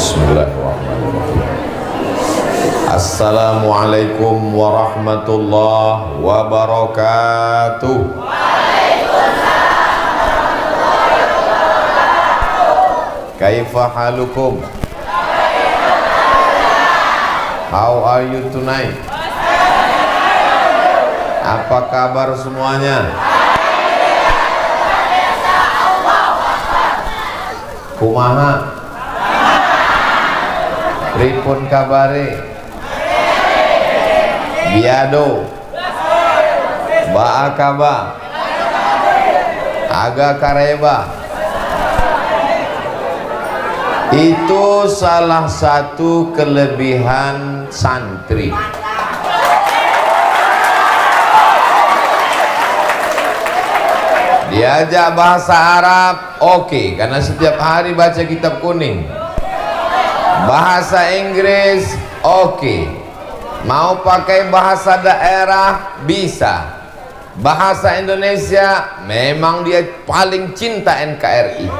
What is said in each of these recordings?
Bismillahirrahmanirrahim. Assalamualaikum warahmatullahi wabarakatuh. Kaifa halukum? How are you tonight? Apa kabar semuanya? Kumaha? Pripun kabare? Biado Ba'a kaba Aga kareba. Itu salah satu kelebihan santri. Diajak bahasa Arab, oke, karena setiap hari baca kitab kuning. Bahasa Inggris, oke. Mau pakai bahasa daerah, bisa. Bahasa Indonesia, memang dia paling cinta NKRI.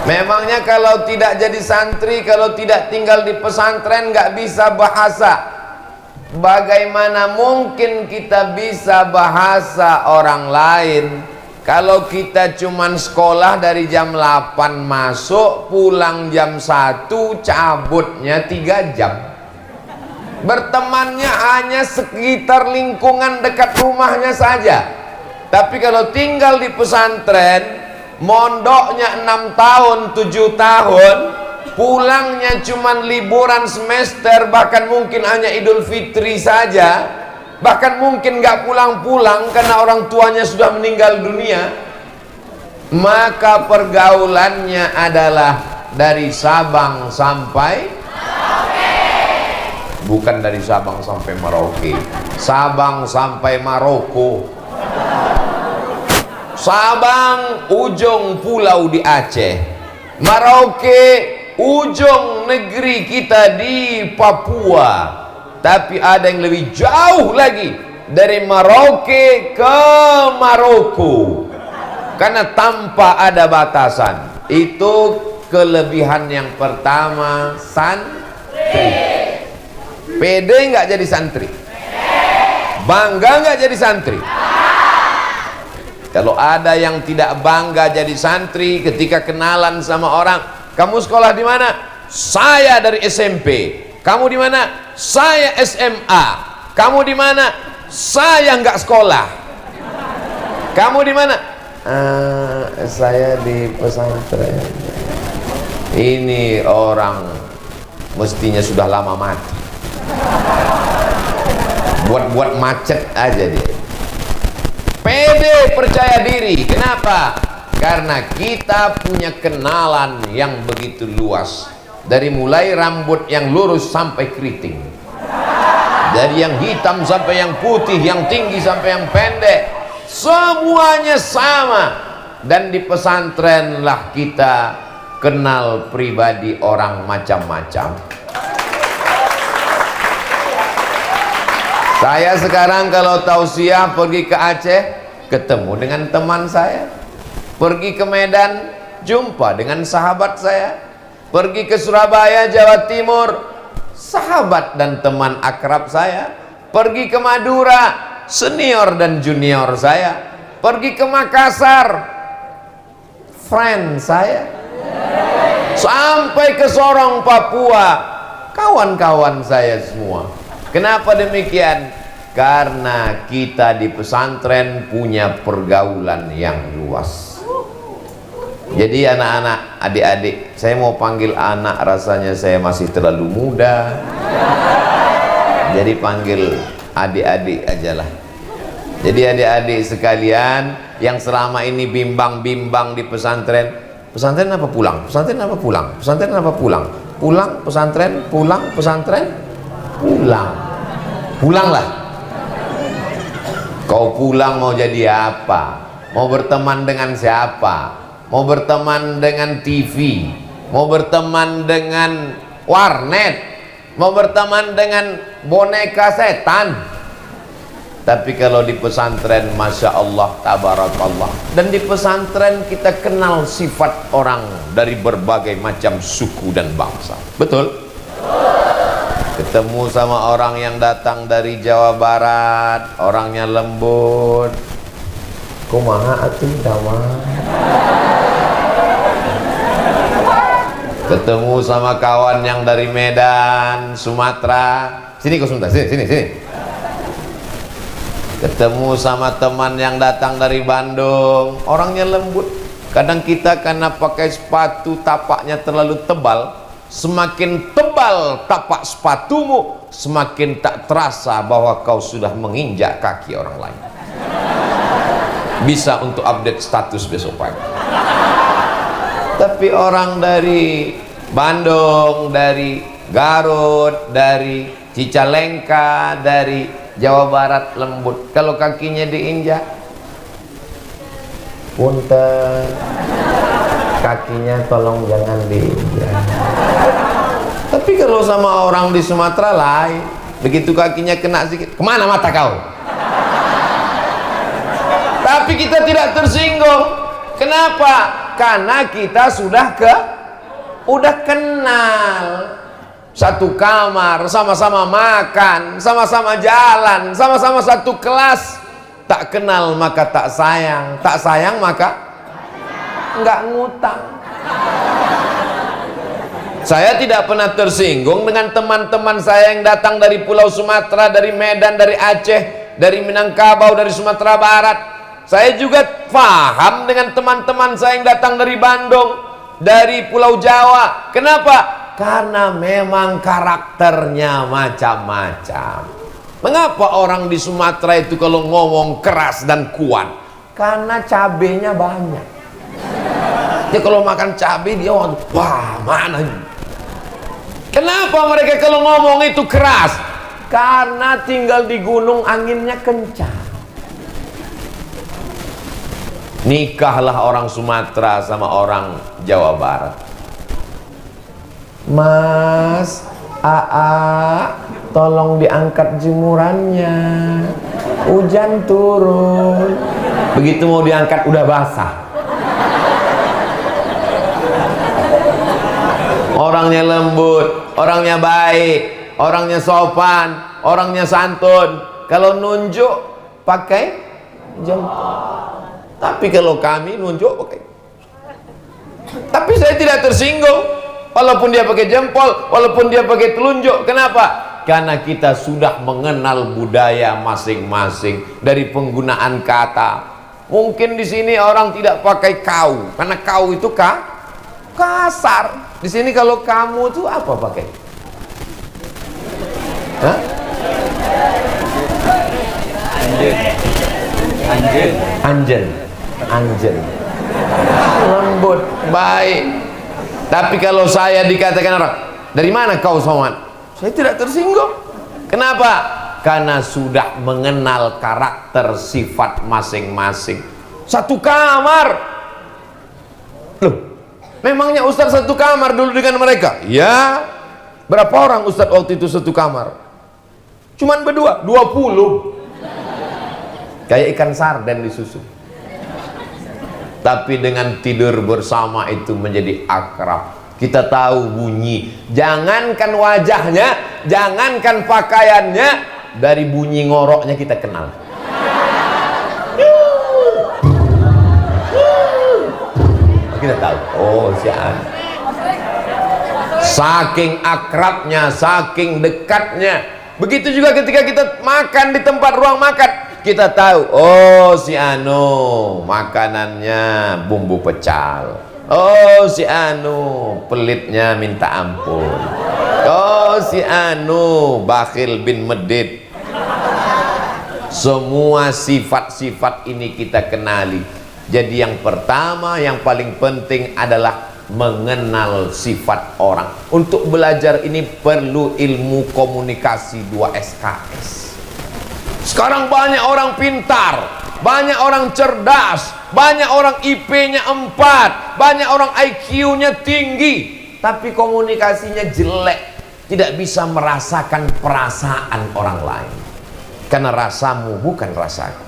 Memangnya kalau tidak jadi santri, kalau tidak tinggal di pesantren, nggak bisa bahasa. Bagaimana mungkin kita bisa bahasa orang lain kalau kita cuman sekolah dari jam 8 masuk, pulang jam 1, cabutnya 3 jam. Bertemannya hanya sekitar lingkungan dekat rumahnya saja. Tapi kalau tinggal di pesantren, mondoknya 6 tahun, 7 tahun, pulangnya cuman liburan semester, bahkan mungkin hanya Idul Fitri saja. Bahkan mungkin gak pulang-pulang karena orang tuanya sudah meninggal dunia. Maka pergaulannya adalah dari Sabang sampai Merauke. Bukan dari Sabang sampai Merauke, Sabang sampai Maroko. Sabang ujung pulau di Aceh, Merauke ujung negeri kita di Papua. Tapi ada yang lebih jauh lagi, dari Merauke ke Maroko, karena tanpa ada batasan. Itu kelebihan yang pertama santri. Pede nggak jadi santri? Bangga nggak jadi santri? Kalau ada yang tidak bangga jadi santri, ketika kenalan sama orang, kamu sekolah di mana? Saya dari SMP. Kamu di mana? Saya SMA. Kamu di mana? Saya nggak sekolah. Kamu di mana? Saya di pesantren. Ini orang mestinya sudah lama mati. Buat-buat macet aja dia. Pede, percaya diri. Kenapa? Karena kita punya kenalan yang begitu luas. Dari mulai rambut yang lurus sampai keriting, dari yang hitam sampai yang putih, yang tinggi sampai yang pendek, semuanya sama. Dan di pesantren lah kita kenal pribadi orang macam-macam. Saya sekarang kalau tausiah pergi ke Aceh, ketemu dengan teman saya. Pergi ke Medan, jumpa dengan sahabat saya. Pergi ke Surabaya, Jawa Timur, sahabat dan teman akrab saya. Pergi ke Madura, senior dan junior saya. Pergi ke Makassar, friend saya. Sampai ke Sorong, Papua, kawan-kawan saya semua. Kenapa demikian? Karena kita di pesantren punya pergaulan yang luas. Jadi anak-anak, adik-adik, saya mau panggil anak, rasanya saya masih terlalu muda. Jadi panggil adik-adik ajalah. Jadi adik-adik sekalian yang selama ini bimbang-bimbang di pesantren, pesantren apa pulang? Pesantren apa pulang? Pesantren apa pulang? Pulang pesantren, pulang pesantren, pulang. Pulanglah. Kau pulang mau jadi apa? Mau berteman dengan siapa? Mau berteman dengan TV, mau berteman dengan warnet, mau berteman dengan boneka setan. Tapi kalau di pesantren, Masya Allah, tabarakallah. Dan di pesantren kita kenal sifat orang dari berbagai macam suku dan bangsa. Betul? Ketemu sama orang yang datang dari Jawa Barat, orangnya lembut. Kumaha atuh damang. Ketemu sama kawan yang dari Medan, Sumatera. Sini kau sebentar, sini. Ketemu sama teman yang datang dari Bandung, orangnya lembut. Kadang kita karena pakai sepatu tapaknya terlalu tebal, semakin tebal tapak sepatumu, semakin tak terasa bahwa kau sudah menginjak kaki orang lain. Bisa untuk update status besok pagi. Tapi orang dari Bandung, dari Garut, dari Cicalengka, dari Jawa Barat lembut. Kalau kakinya diinjak, punten, kakinya tolong jangan diinjak. Tapi kalau sama orang di Sumatera lain, begitu kakinya kena sedikit, kemana mata kau? Tapi kita tidak tersinggung. Kenapa? Karena kita sudah kenal. Satu kamar, sama-sama makan, sama-sama jalan, sama-sama satu kelas. Tak kenal maka tak sayang, tak sayang maka nggak ngutang. Saya tidak pernah tersinggung dengan teman-teman saya yang datang dari Pulau Sumatera, dari Medan, dari Aceh, dari Minangkabau, dari Sumatera Barat. Saya juga paham dengan teman-teman saya yang datang dari Bandung, dari Pulau Jawa. Kenapa? Karena memang karakternya macam-macam. Mengapa orang di Sumatera itu kalau ngomong keras dan kuat? Karena cabenya banyak. Dia kalau makan cabai dia wah mana? Kenapa mereka kalau ngomong itu keras? Karena tinggal di gunung anginnya kencang. Nikahlah orang Sumatera sama orang Jawa Barat. Mas, Aa, tolong diangkat jemurannya, hujan turun. Begitu mau diangkat udah basah. Orangnya lembut, orangnya baik, orangnya sopan, orangnya santun. Kalau nunjuk pakai jempol. Tapi kalau kami nunjuk pakai. Tapi saya tidak tersinggung. Walaupun dia pakai jempol, walaupun dia pakai telunjuk. Kenapa? Karena kita sudah mengenal budaya masing-masing dari penggunaan kata. Mungkin di sini orang tidak pakai kau, karena kau itu kasar. Di sini kalau kamu itu apa pakai? Hah? Anjen. Lembut, baik. Tapi kalau saya dikatakan orang, dari mana kau Somad? Saya tidak tersinggung. Kenapa? Karena sudah mengenal karakter sifat masing-masing. Satu kamar. Loh, memangnya Ustadz satu kamar dulu dengan mereka? Ya. Berapa orang Ustadz waktu itu satu kamar? Cuman berdua, 20. Kayak ikan sarden disusun. Tapi dengan tidur bersama itu menjadi akrab. Kita tahu bunyi, jangankan wajahnya, jangankan pakaiannya, dari bunyi ngoroknya kita kenal. Kita tahu, oh si An. Saking akrabnya, saking dekatnya. Begitu juga ketika kita makan di tempat ruang makan, kita tahu, oh si Anu makanannya bumbu pecal, oh si Anu pelitnya minta ampun, oh si Anu bakhil bin medit. Semua sifat-sifat ini kita kenali. Jadi yang pertama, yang paling penting adalah mengenal sifat orang. Untuk belajar ini perlu ilmu komunikasi 2 SKS. Sekarang banyak orang pintar, banyak orang cerdas, banyak orang IP-nya 4, banyak orang IQ-nya tinggi, tapi komunikasinya jelek, tidak bisa merasakan perasaan orang lain. karena rasamu bukan rasaku.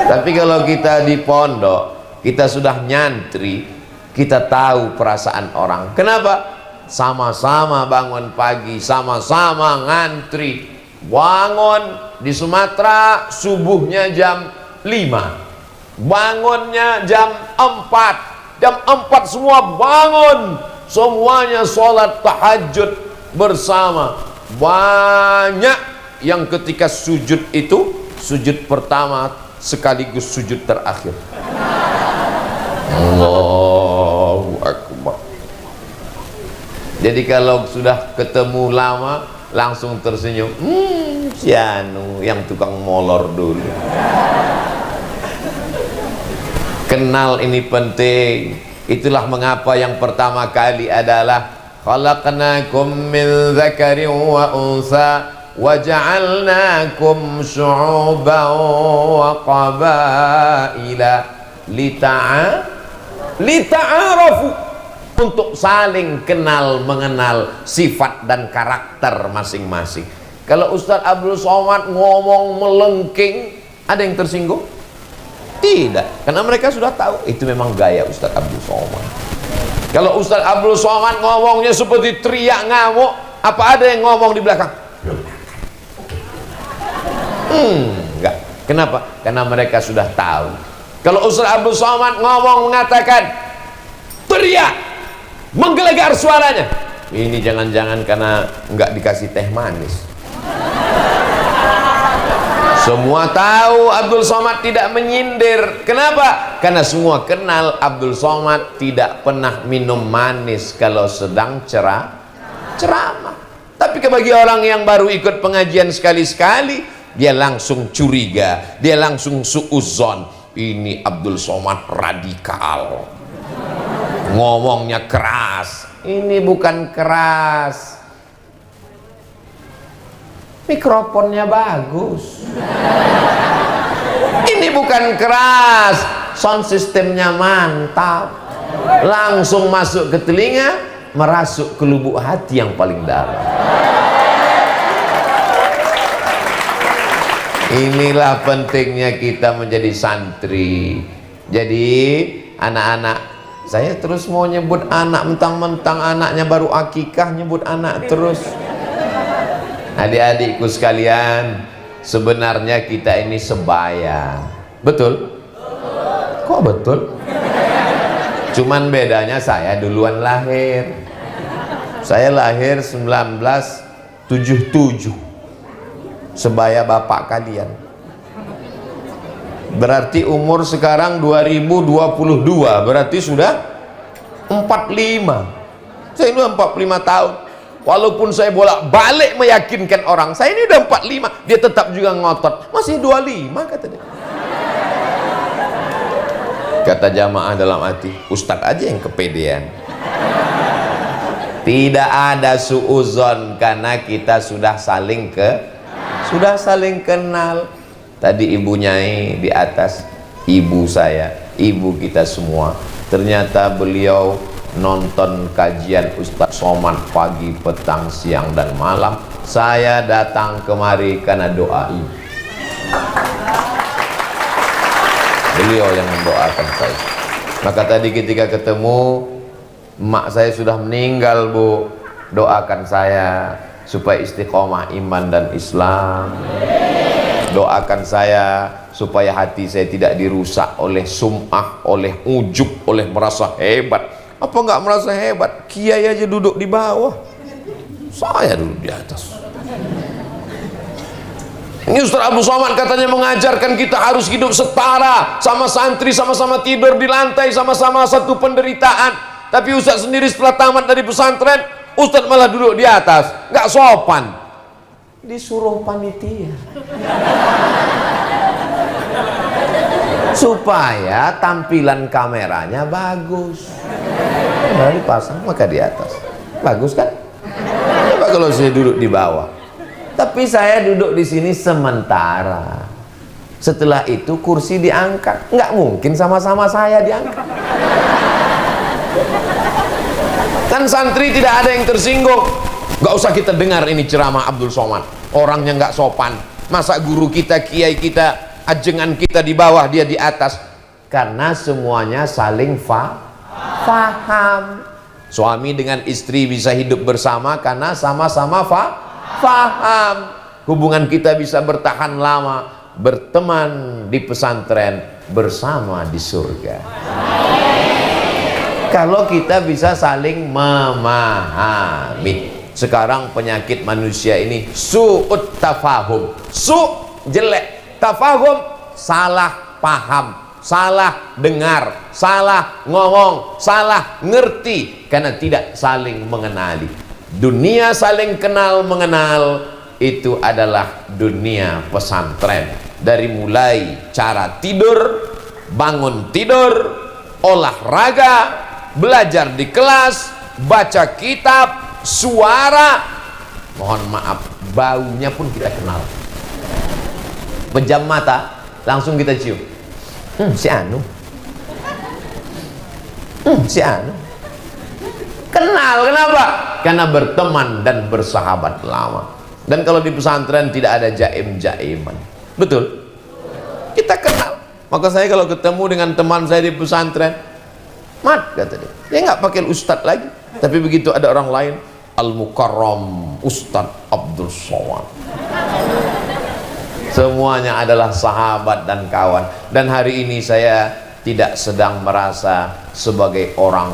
Tapi kalau kita di pondok, kita sudah nyantri, kita tahu perasaan orang. Kenapa? Sama-sama bangun pagi, sama-sama ngantri. Bangun di Sumatera subuhnya jam 5, bangunnya jam 4. Jam 4 semua bangun, semuanya sholat tahajud bersama. Banyak yang ketika sujud itu, sujud pertama sekaligus sujud terakhir. Allahu Akbar. Jadi kalau sudah ketemu lama langsung tersenyum. Si anu yang tukang molor dulu. Kenal ini penting. Itulah mengapa yang pertama kali adalah khalaqnakum min dzakarin wa unsa wa ja'alnakum syu'uban wa qabaila lita'arafu, untuk saling kenal mengenal sifat dan karakter masing-masing. Kalau Ustadz Abdul Somad ngomong melengking, ada yang tersinggung? Tidak, karena mereka sudah tahu itu memang gaya Ustadz Abdul Somad. Kalau Ustadz Abdul Somad ngomongnya seperti teriak ngamuk, apa ada yang ngomong di belakang? Enggak. Kenapa? Karena mereka sudah tahu. Kalau Ustadz Abdul Somad ngomong mengatakan teriak, menggelegar suaranya, ini jangan-jangan karena enggak dikasih teh manis. Semua tahu Abdul Somad tidak menyindir. Kenapa? Karena semua kenal Abdul Somad tidak pernah minum manis kalau sedang ceramah. Tapi bagi orang yang baru ikut pengajian sekali-sekali, dia langsung curiga, dia langsung suudzon. Ini Abdul Somad radikal, ngomongnya keras. Ini bukan keras, mikrofonnya bagus. Ini bukan keras, sound systemnya mantap, langsung masuk ke telinga, merasuk ke lubuk hati yang paling dalam. Inilah pentingnya kita menjadi santri. Jadi anak-anak, saya terus mau nyebut anak, mentang-mentang anaknya baru akikah nyebut anak terus. Adik-adikku sekalian, sebenarnya kita ini sebaya. Betul? Kok betul? Cuman bedanya saya duluan lahir. Saya lahir 1977, sebaya bapak kalian. Berarti umur sekarang 2022, berarti sudah 45. Saya ini 45 tahun. Walaupun saya bolak-balik meyakinkan orang saya ini udah 45, dia tetap juga ngotot, masih 25 kata dia. Kata jamaah dalam hati, Ustadz aja yang kepedean. Tidak ada suuzon, karena kita sudah saling kenal. Tadi Ibu Nyai di atas, ibu saya, ibu kita semua, ternyata beliau nonton kajian Ustadz Somad pagi, petang, siang, dan malam. Saya datang kemari karena doa ibu. Beliau yang mendoakan saya. Maka tadi ketika ketemu, emak saya sudah meninggal, Bu. Doakan saya supaya istiqomah iman dan Islam. Doakan saya supaya hati saya tidak dirusak oleh sum'ah, oleh ujub, oleh merasa hebat. Apa nggak merasa hebat? Kiai aja duduk di bawah, saya duduk di atas. Ini Ustadz Abdul Somad katanya mengajarkan kita harus hidup setara, sama santri sama-sama tidur di lantai, sama-sama satu penderitaan. Tapi Ustadz sendiri setelah tamat dari pesantren, Ustadz malah duduk di atas, nggak sopan. Disuruh panitia supaya tampilan kameranya bagus. Nah, dipasang maka di atas, bagus kan? Coba kalau saya duduk di bawah. Tapi saya duduk di sini sementara. Setelah itu kursi diangkat. Nggak mungkin sama-sama saya diangkat. Kan santri tidak ada yang tersinggung. Nggak usah kita dengar ini ceramah Abdul Somad. orangnya nggak sopan. Masa guru kita, kiai kita, ajengan kita di bawah, dia di atas? Karena semuanya saling faham. Suami dengan istri bisa hidup bersama karena sama-sama faham. Hubungan kita bisa bertahan lama, berteman di pesantren, bersama di surga. Kalau kita bisa saling memahami. Sekarang penyakit manusia ini su'ut tafahum. Jelek, tafahum salah paham, salah dengar, salah ngomong, salah ngerti, karena tidak saling mengenali. Dunia saling kenal mengenal itu adalah dunia pesantren. Dari mulai cara tidur, bangun tidur, olahraga, belajar di kelas, baca kitab, suara, mohon maaf, baunya pun kita kenal. Pejam mata, langsung kita cium. Si Anu. Kenal, kenapa? Karena berteman dan bersahabat lama. Dan kalau di pesantren tidak ada jaim-jaiman. Betul? Kita kenal. Maka saya kalau ketemu dengan teman saya di pesantren, Mat, kata dia, dia nggak pakai ustadz lagi. Tapi begitu ada orang lain, Al-Mukarram Ustadz Abdul Somad. Semuanya adalah sahabat dan kawan. Dan hari ini saya tidak sedang merasa sebagai orang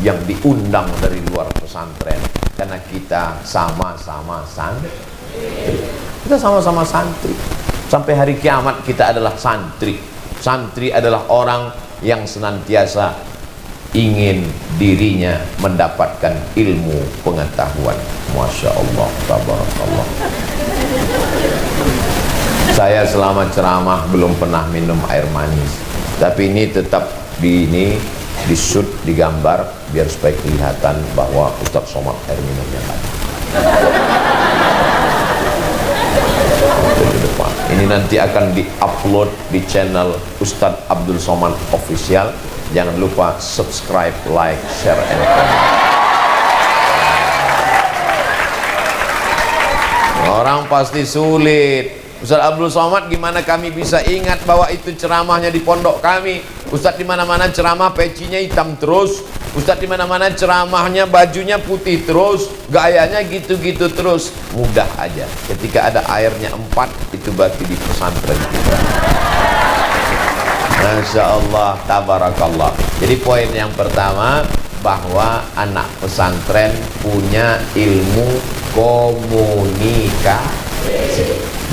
yang diundang dari luar pesantren, karena kita sama-sama santri. Kita sama-sama santri. Sampai hari kiamat kita adalah santri. Santri adalah orang yang senantiasa ingin dirinya mendapatkan ilmu pengetahuan. Masya Allah, tabarakallah. Saya selama ceramah belum pernah minum air manis, tapi ini tetap di shoot, digambar biar supaya kelihatan bahwa Ustadz Somad air minumnya tadi. Ini nanti akan di-upload di channel Ustadz Abdul Somad Official. Jangan lupa subscribe, like, share, and comment. Orang pasti sulit. Ustadz Abdul Somad, gimana kami bisa ingat bahwa itu ceramahnya di pondok kami? Ustadz di mana-mana ceramah pecinya hitam terus. Ustadz di mana-mana ceramahnya bajunya putih terus, gayanya gitu-gitu terus. Mudah aja. Ketika ada airnya 4, itu berarti di pesantren kita. Masya Allah, tabarakallah. Jadi poin yang pertama, bahwa anak pesantren punya ilmu komunikasi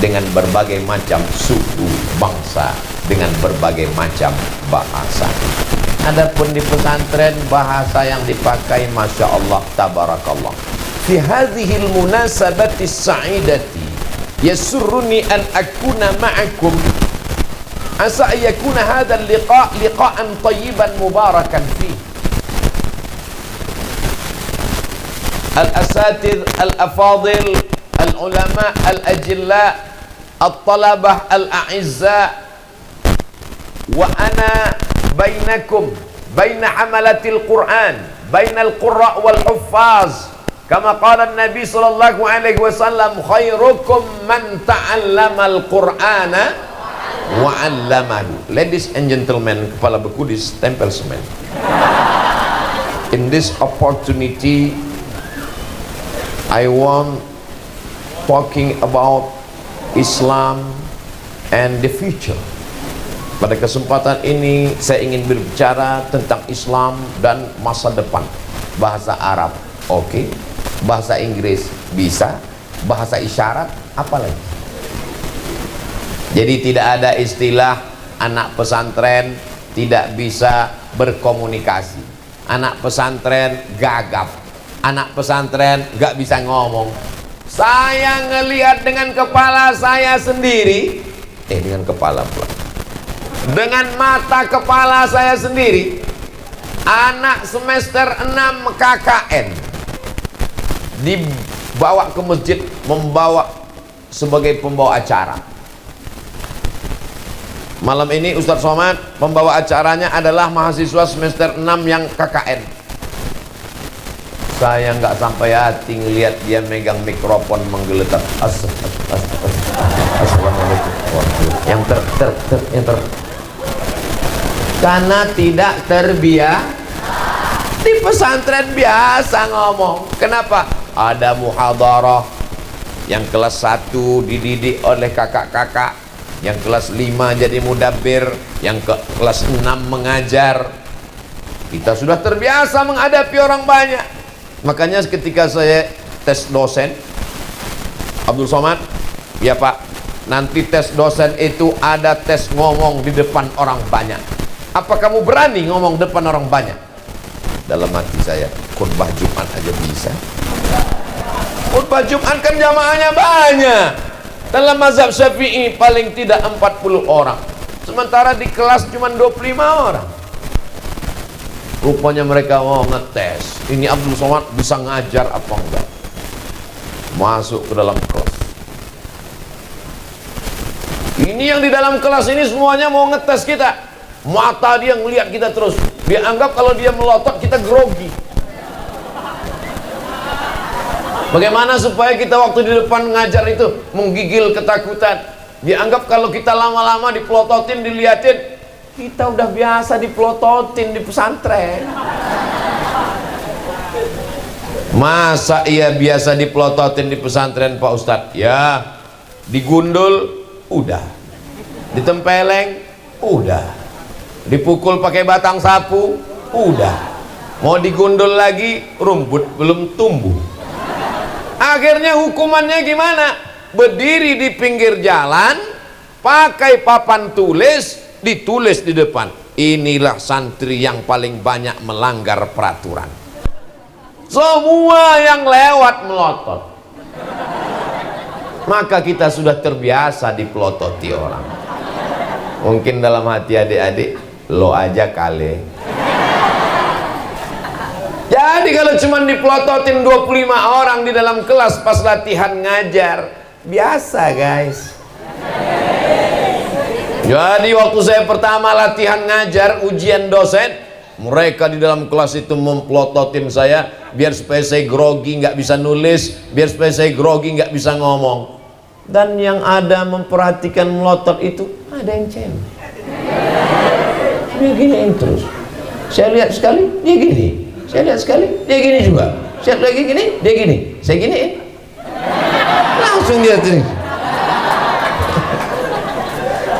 dengan berbagai macam suku bangsa, dengan berbagai macam bahasa. Adapun di pesantren, bahasa yang dipakai Masya Allah, tabarakallah. Fi hadhil munasabati sa'idati yasurruni an akuna ma'akum. Asa yakuna hadzal liqa'an tayyiban mubarakan fi. Al-asatidh al-afadil, al-ulama al-ajilla, al-talabah al-a'izza, wa ana bainakum, baina hamalatil Qur'an, bainal qurra' wal huffaz, kama qala an-nabi sallallahu alaihi wasallam, khairukum man ta'allama al-Qur'ana wa 'allamahu. Ladies and gentlemen, kepala beku di stempel semen. In this opportunity, I want talking about Islam and the future. Pada kesempatan ini saya ingin berbicara tentang Islam dan masa depan. Bahasa Arab, oke. Bahasa Inggris bisa. Bahasa isyarat, apalagi. Jadi tidak ada istilah anak pesantren tidak bisa berkomunikasi. Anak pesantren gagap. Anak pesantren gak bisa ngomong. Saya ngelihat dengan kepala saya sendiri, dengan kepala pula, dengan mata kepala saya sendiri, anak semester 6 KKN dibawa ke masjid, membawa sebagai pembawa acara. Malam ini Ustadz Somad, pembawa acaranya adalah mahasiswa semester 6 yang KKN. Saya nggak sampai hati ngelihat dia megang mikrofon menggeletar. Assalamualaikum. Yang ter. Karena tidak terbiasa. Di pesantren biasa ngomong. Kenapa? Ada muhadarah. Yang kelas 1 dididik oleh kakak-kakak, yang kelas 5 jadi mudabbir, yang ke kelas 6 mengajar. Kita sudah terbiasa menghadapi orang banyak. Makanya ketika saya tes dosen, Abdul Somad, ya Pak, nanti tes dosen itu ada tes ngomong di depan orang banyak. Apa kamu berani ngomong depan orang banyak? Dalam hati saya, khutbah Jumat aja bisa. Khutbah Jumat kan jamaahnya banyak. Dalam mazhab Syafi'i paling tidak 40 orang. Sementara di kelas cuma 25 orang. Rupanya mereka mau ngetes. Ini Abdul Somad bisa ngajar apa enggak? Masuk ke dalam kelas. Ini yang di dalam kelas ini semuanya mau ngetes kita. Mata dia ngelihat kita terus. Dia anggap kalau dia melotot kita grogi. Bagaimana supaya kita waktu di depan ngajar itu menggigil ketakutan? Dia anggap kalau kita lama-lama dipelototin, diliatin, kita udah biasa dipelototin di pesantren. Masa iya biasa dipelototin di pesantren Pak Ustadz? Ya, digundul udah, ditempeleng udah, dipukul pakai batang sapu udah, mau digundul lagi rumput belum tumbuh. Akhirnya hukumannya gimana? Berdiri di pinggir jalan, pakai papan tulis, ditulis di depan, inilah santri yang paling banyak melanggar peraturan. Semua yang lewat melotot. Maka kita sudah terbiasa dipelototi orang. Mungkin dalam hati adik-adik, lo aja kali. Jadi kalau cuma dipelototin 25 orang di dalam kelas pas latihan ngajar, biasa guys. Jadi waktu saya pertama latihan ngajar ujian dosen, mereka di dalam kelas itu mempelototin saya biar supaya saya grogi nggak bisa nulis, biar supaya saya grogi nggak bisa ngomong. Dan yang ada memperhatikan melotot itu ada yang cemeh. Dia giniin terus. Saya lihat sekali dia gini. Saya lihat sekali, dia gini juga. Saya lagi gini, dia gini. Saya giniin. Langsung dia sini.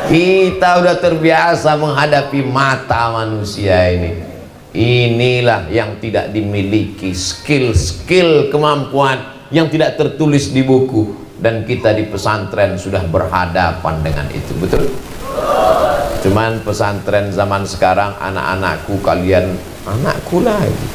Kita udah terbiasa menghadapi mata manusia ini. Inilah yang tidak dimiliki, skill-skill kemampuan yang tidak tertulis di buku. Dan kita di pesantren sudah berhadapan dengan itu. Betul? Cuman pesantren zaman sekarang, anak-anakku kalian, anakku lagi,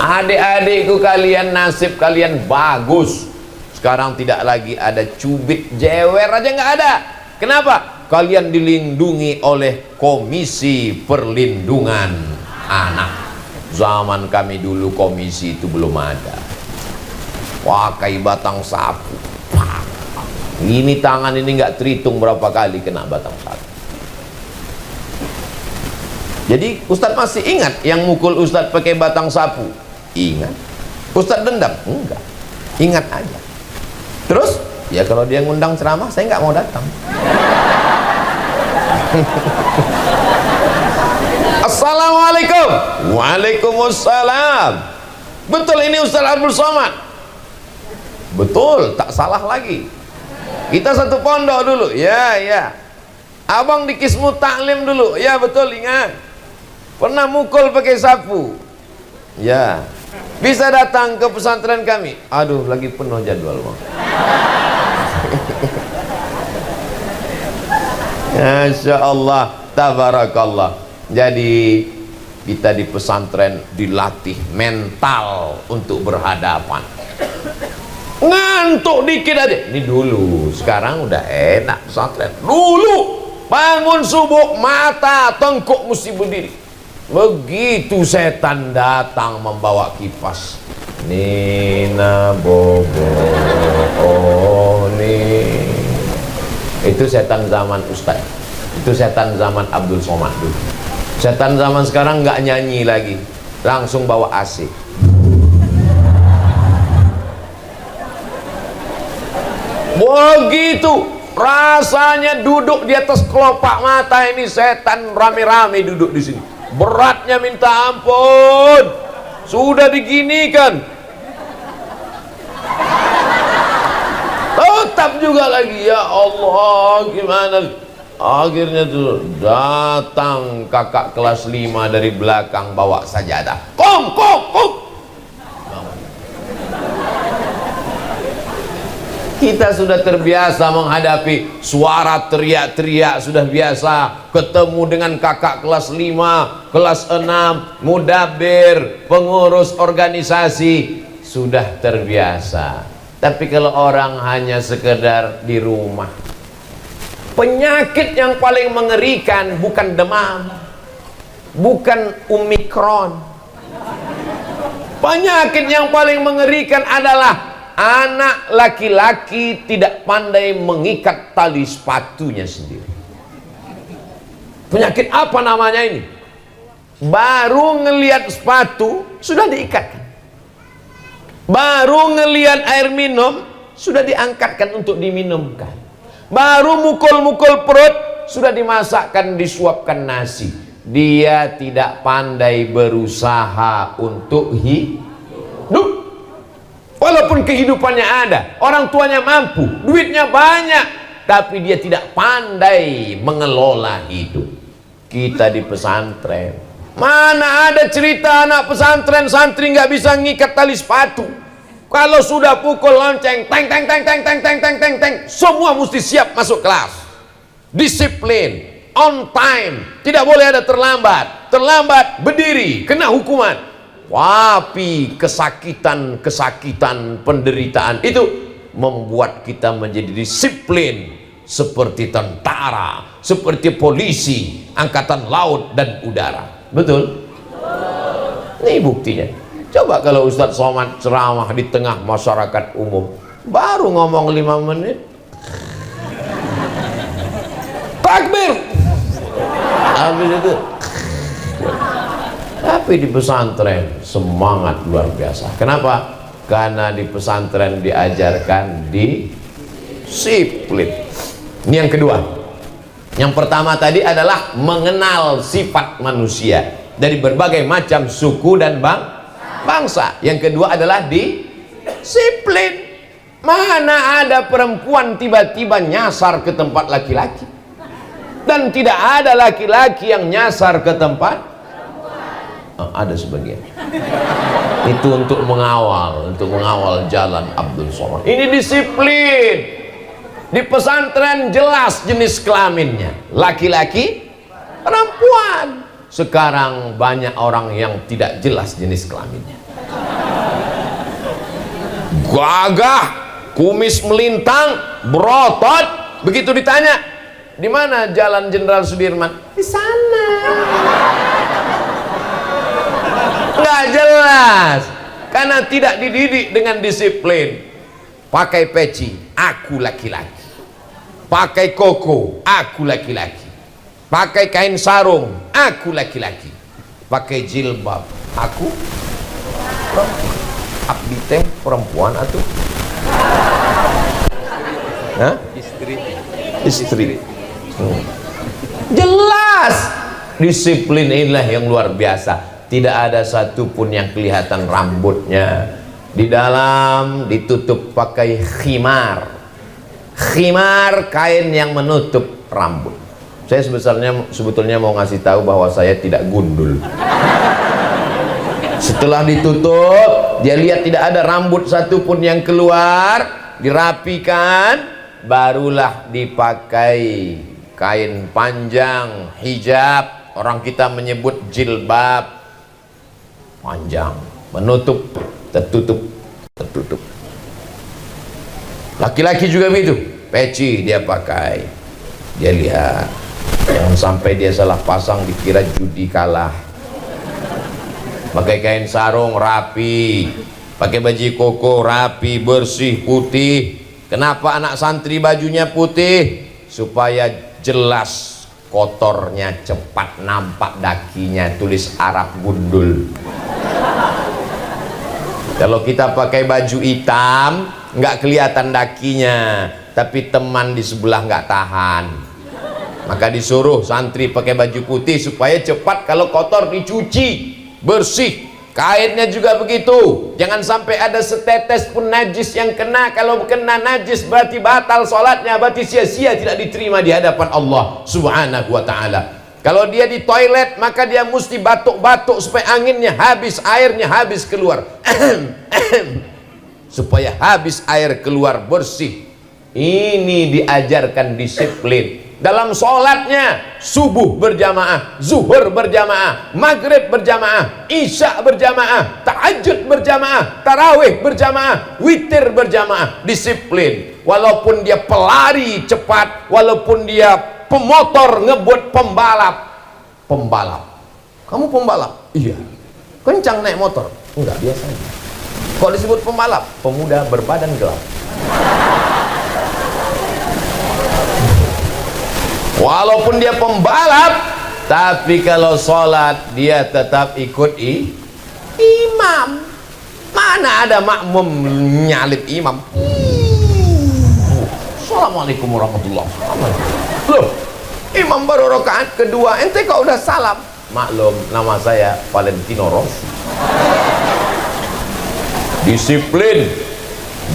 adik-adikku kalian, nasib kalian bagus. Sekarang tidak lagi ada cubit, jewer aja nggak ada. Kenapa? Kalian dilindungi oleh Komisi Perlindungan Anak. Zaman kami dulu komisi itu belum ada. Pakai batang sapu. Ini tangan ini nggak terhitung berapa kali kena batang sapu. Jadi Ustadz masih ingat yang mukul Ustadz pakai batang sapu? Ingat. Ustadz dendam? Enggak. Ingat aja. Terus? Ya kalau dia ngundang ceramah saya nggak mau datang. Assalamualaikum. Waalaikumsalam. Betul ini Ustadz Abdul Somad? Betul, tak salah lagi. Kita satu pondok dulu. Ya, ya. Abang di Kismu Taklim dulu. Ya betul, ingat. Pernah mukul pakai sapu? Ya. Bisa datang ke pesantren kami? Aduh, lagi penuh jadwal bang. Masya Allah, tabarakallah. Jadi kita di pesantren dilatih mental untuk berhadapan. Ngantuk dikit aja. Ini dulu, sekarang udah enak pesantren. Dulu bangun subuh mata tengkuk mesti berdiri. Begitu setan datang membawa kipas, Nina Bobo, oh nih. Itu setan zaman Ustaz. Itu setan zaman Abdul Somad dulu. Setan zaman sekarang nggak nyanyi lagi, langsung bawa AC. Begitu rasanya duduk di atas kelopak mata ini, setan rame-rame duduk di sini. Beratnya minta ampun. Sudah diginikan, tetap juga lagi, ya Allah, gimana? Akhirnya tuh datang kakak kelas 5 dari belakang bawa sajadah. Kom. Kita sudah terbiasa menghadapi suara teriak-teriak, sudah biasa ketemu dengan kakak kelas 5, kelas 6, mudabir, pengurus organisasi, sudah terbiasa. Tapi kalau orang hanya sekedar di rumah, penyakit yang paling mengerikan bukan demam, bukan Omikron. Penyakit yang paling mengerikan adalah anak laki-laki tidak pandai mengikat tali sepatunya sendiri. Penyakit apa namanya ini? Baru ngelihat sepatu sudah diikatkan, baru ngelihat air minum sudah diangkatkan untuk diminumkan, baru mukul-mukul perut sudah dimasakkan, disuapkan nasi. Dia tidak pandai berusaha untuk hidup. Walaupun kehidupannya ada, orang tuanya mampu, duitnya banyak, tapi dia tidak pandai mengelola hidup. Kita di pesantren, mana ada cerita anak pesantren santri nggak bisa ngikat tali sepatu. Kalau sudah pukul lonceng, teng, semua mesti siap masuk kelas. Disiplin, on time, tidak boleh ada terlambat. Terlambat berdiri, kena hukuman. Tapi kesakitan, penderitaan itu membuat kita menjadi disiplin seperti tentara, seperti polisi, angkatan laut dan udara. Betul? Ini buktinya. Coba kalau Ustadz Somad ceramah di tengah masyarakat umum, baru ngomong 5 menit, takbir, habis itu. Tapi di pesantren semangat luar biasa. Kenapa? Karena di pesantren diajarkan disiplin. Ini yang kedua. Yang pertama tadi adalah mengenal sifat manusia dari berbagai macam suku dan bangsa. Yang kedua adalah disiplin. Mana ada perempuan tiba-tiba nyasar ke tempat laki-laki, dan tidak ada laki-laki yang nyasar ke tempat ada sebagian. Itu untuk mengawal jalan Abdul Somad. Ini disiplin. Di pesantren jelas jenis kelaminnya, laki-laki, perempuan. Sekarang banyak orang yang tidak jelas jenis kelaminnya. Gagah, kumis melintang, berotot. Begitu ditanya, di mana Jalan Jenderal Sudirman? Di sana. Nggak jelas, karena tidak dididik dengan disiplin. Pakai peci, aku laki-laki. Pakai koko, aku laki-laki. Pakai kain sarung, aku laki-laki. Pakai jilbab, aku perempuan. Abdi teh perempuan atau istri. Jelas disiplin inilah yang luar biasa. Tidak ada satupun yang kelihatan rambutnya. Di dalam ditutup pakai khimar. Khimar, kain yang menutup rambut. Saya sebetulnya mau ngasih tahu bahwa saya tidak gundul. Setelah ditutup, dia lihat tidak ada rambut satupun yang keluar, dirapikan, barulah dipakai kain panjang, hijab. Orang kita menyebut jilbab. Panjang, menutup, tertutup. Laki-laki juga begitu, peci dia pakai. Dia lihat, jangan sampai dia salah pasang dikira judi kalah. Pakai kain sarung rapi, pakai baju koko rapi, bersih, putih. Kenapa anak santri bajunya putih? Supaya jelas kotornya, cepat nampak dakinya, tulis Arab gundul. Kalau kita pakai baju hitam, nggak kelihatan dakinya, tapi teman di sebelah nggak tahan. Maka disuruh santri pakai baju putih supaya cepat kalau kotor dicuci bersih. Kainnya juga begitu, jangan sampai ada setetes pun najis yang kena. Kalau kena najis berarti batal sholatnya, berarti sia-sia, tidak diterima di hadapan Allah subhanahu wa ta'ala. Kalau dia di toilet maka dia mesti batuk-batuk supaya anginnya habis, airnya habis keluar supaya habis air keluar bersih. Ini diajarkan disiplin. Dalam sholatnya, subuh berjamaah, zuhur berjamaah, maghrib berjamaah, isya berjamaah, tahajud berjamaah, tarawih berjamaah, witir berjamaah. Disiplin. Walaupun dia pelari cepat, walaupun dia pemotor ngebut, pembalap. Kamu pembalap? Iya. Kencang naik motor? Enggak, biasanya. Kok disebut pembalap? Pemuda berbadan gelap. Walaupun dia pembalap, tapi kalau sholat dia tetap ikut imam. Mana ada makmum nyalip imam? Assalamualaikum warahmatullahi wabarakatuh. Loh, imam baru rakaat kedua, ente kok udah salam? Maklum, nama saya Valentino Rossi. Disiplin.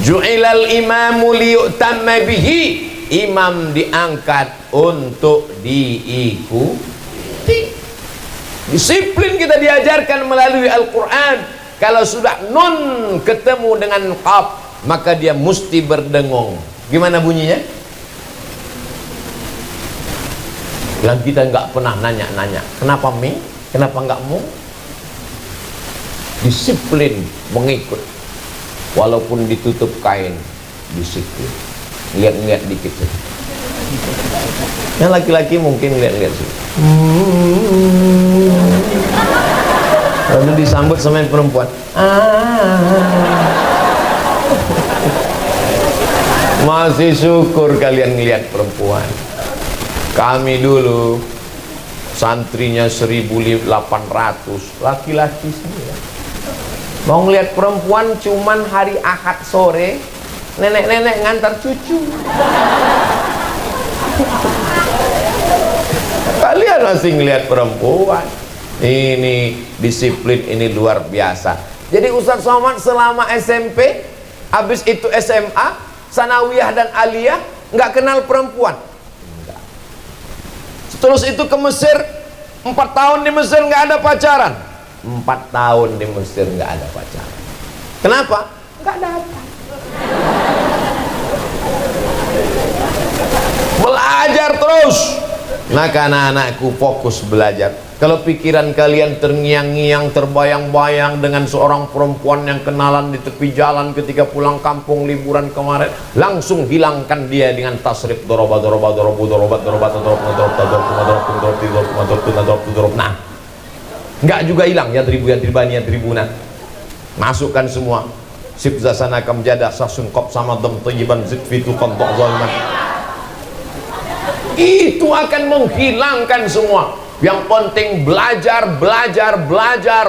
Ju'ilal imamu liyu'tamma bihi. Imam diangkat untuk diikuti. Disiplin kita diajarkan melalui Al-Quran. Kalau sudah nun ketemu dengan qaf, maka dia mesti berdengung. Gimana bunyinya? Bilang kita nggak pernah nanya-nanya, kenapa mi? Kenapa nggak mu? Disiplin mengikut. Walaupun ditutup kain, disiplin. Lihat-lihat dikit saja. Yang laki-laki mungkin lihat-lihat sih. Lalu disambut sama yang perempuan. Masih syukur kalian ngelihat perempuan. Kami dulu santrinya 1.800, laki-laki semua. Mau ngelihat perempuan cuman hari Ahad sore. Nenek-nenek ngantar cucu. Kalian masih ngelihat perempuan. Ini disiplin, ini luar biasa. Jadi Ustadz Somad selama SMP, habis itu SMA, Sanawiyah dan Aliyah, nggak kenal perempuan. Enggak. Terus itu ke Mesir, 4 tahun di Mesir nggak ada pacaran. 4 tahun di Mesir nggak ada pacaran. Kenapa? Nggak dapat. Belajar terus. Maka anak-anakku fokus belajar. Kalau pikiran kalian terngiang-ngiang, terbayang-bayang dengan seorang perempuan yang kenalan di tepi jalan ketika pulang kampung liburan kemarin, langsung hilangkan dia dengan tasrif doroba. Nah, enggak juga hilang ya tribuna. Masukkan semua. Sibzasana kam jadah sasun qab sama dam tayyiban zidfitu qantok zaliman. Itu akan menghilangkan semua. Yang penting belajar,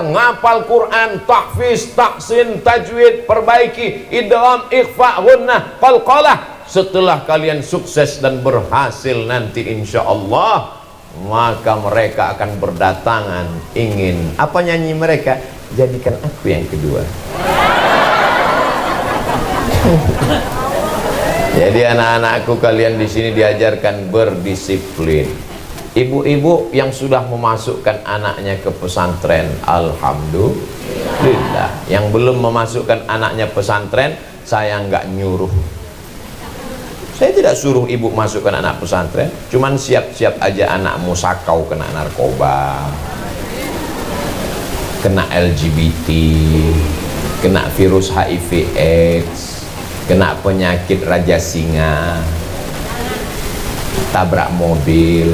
ngapal Quran, tahfiz, taksin, tajwid, perbaiki, idgham, ikhfa, gunnah, qalqalah. Setelah kalian sukses dan berhasil nanti insya Allah, maka mereka akan berdatangan ingin, apa nyanyi mereka? Jadikan aku yang kedua. Jadi anak-anakku, kalian di sini diajarkan berdisiplin. Ibu-ibu yang sudah memasukkan anaknya ke pesantren, alhamdulillah. Yang belum memasukkan anaknya pesantren, saya nggak nyuruh. Saya tidak suruh ibu masukkan anak pesantren, cuman siap-siap aja anakmu sakau kena narkoba, kena LGBT, kena virus HIV/AIDS, kena penyakit raja singa, tabrak mobil.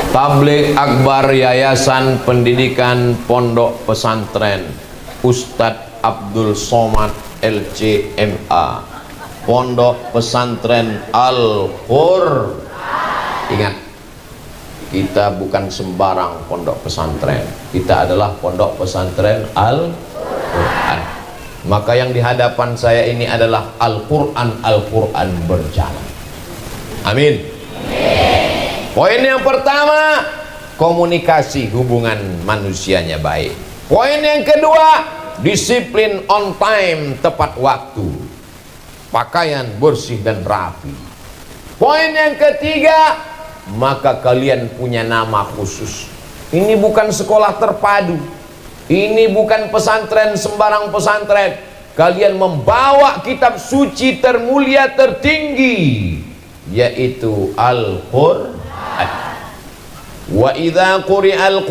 Tabligh Akbar Yayasan Pendidikan Pondok Pesantren Ustadz Abdul Somad LCMA, Pondok Pesantren Al-Qur. Ingat, kita bukan sembarang pondok pesantren, kita adalah Pondok Pesantren Al-Quran. Maka yang di hadapan saya ini adalah Al-Quran. Al-Quran berjalan. Amin. Poin yang pertama, komunikasi hubungan manusianya baik. Poin yang kedua, disiplin on time, tepat waktu, pakaian bersih dan rapi. Poin yang ketiga, maka kalian punya nama khusus. Ini bukan sekolah terpadu, ini bukan pesantren sembarang pesantren. Kalian membawa kitab suci termulia tertinggi, yaitu Al-Quran. Wa idza quri'al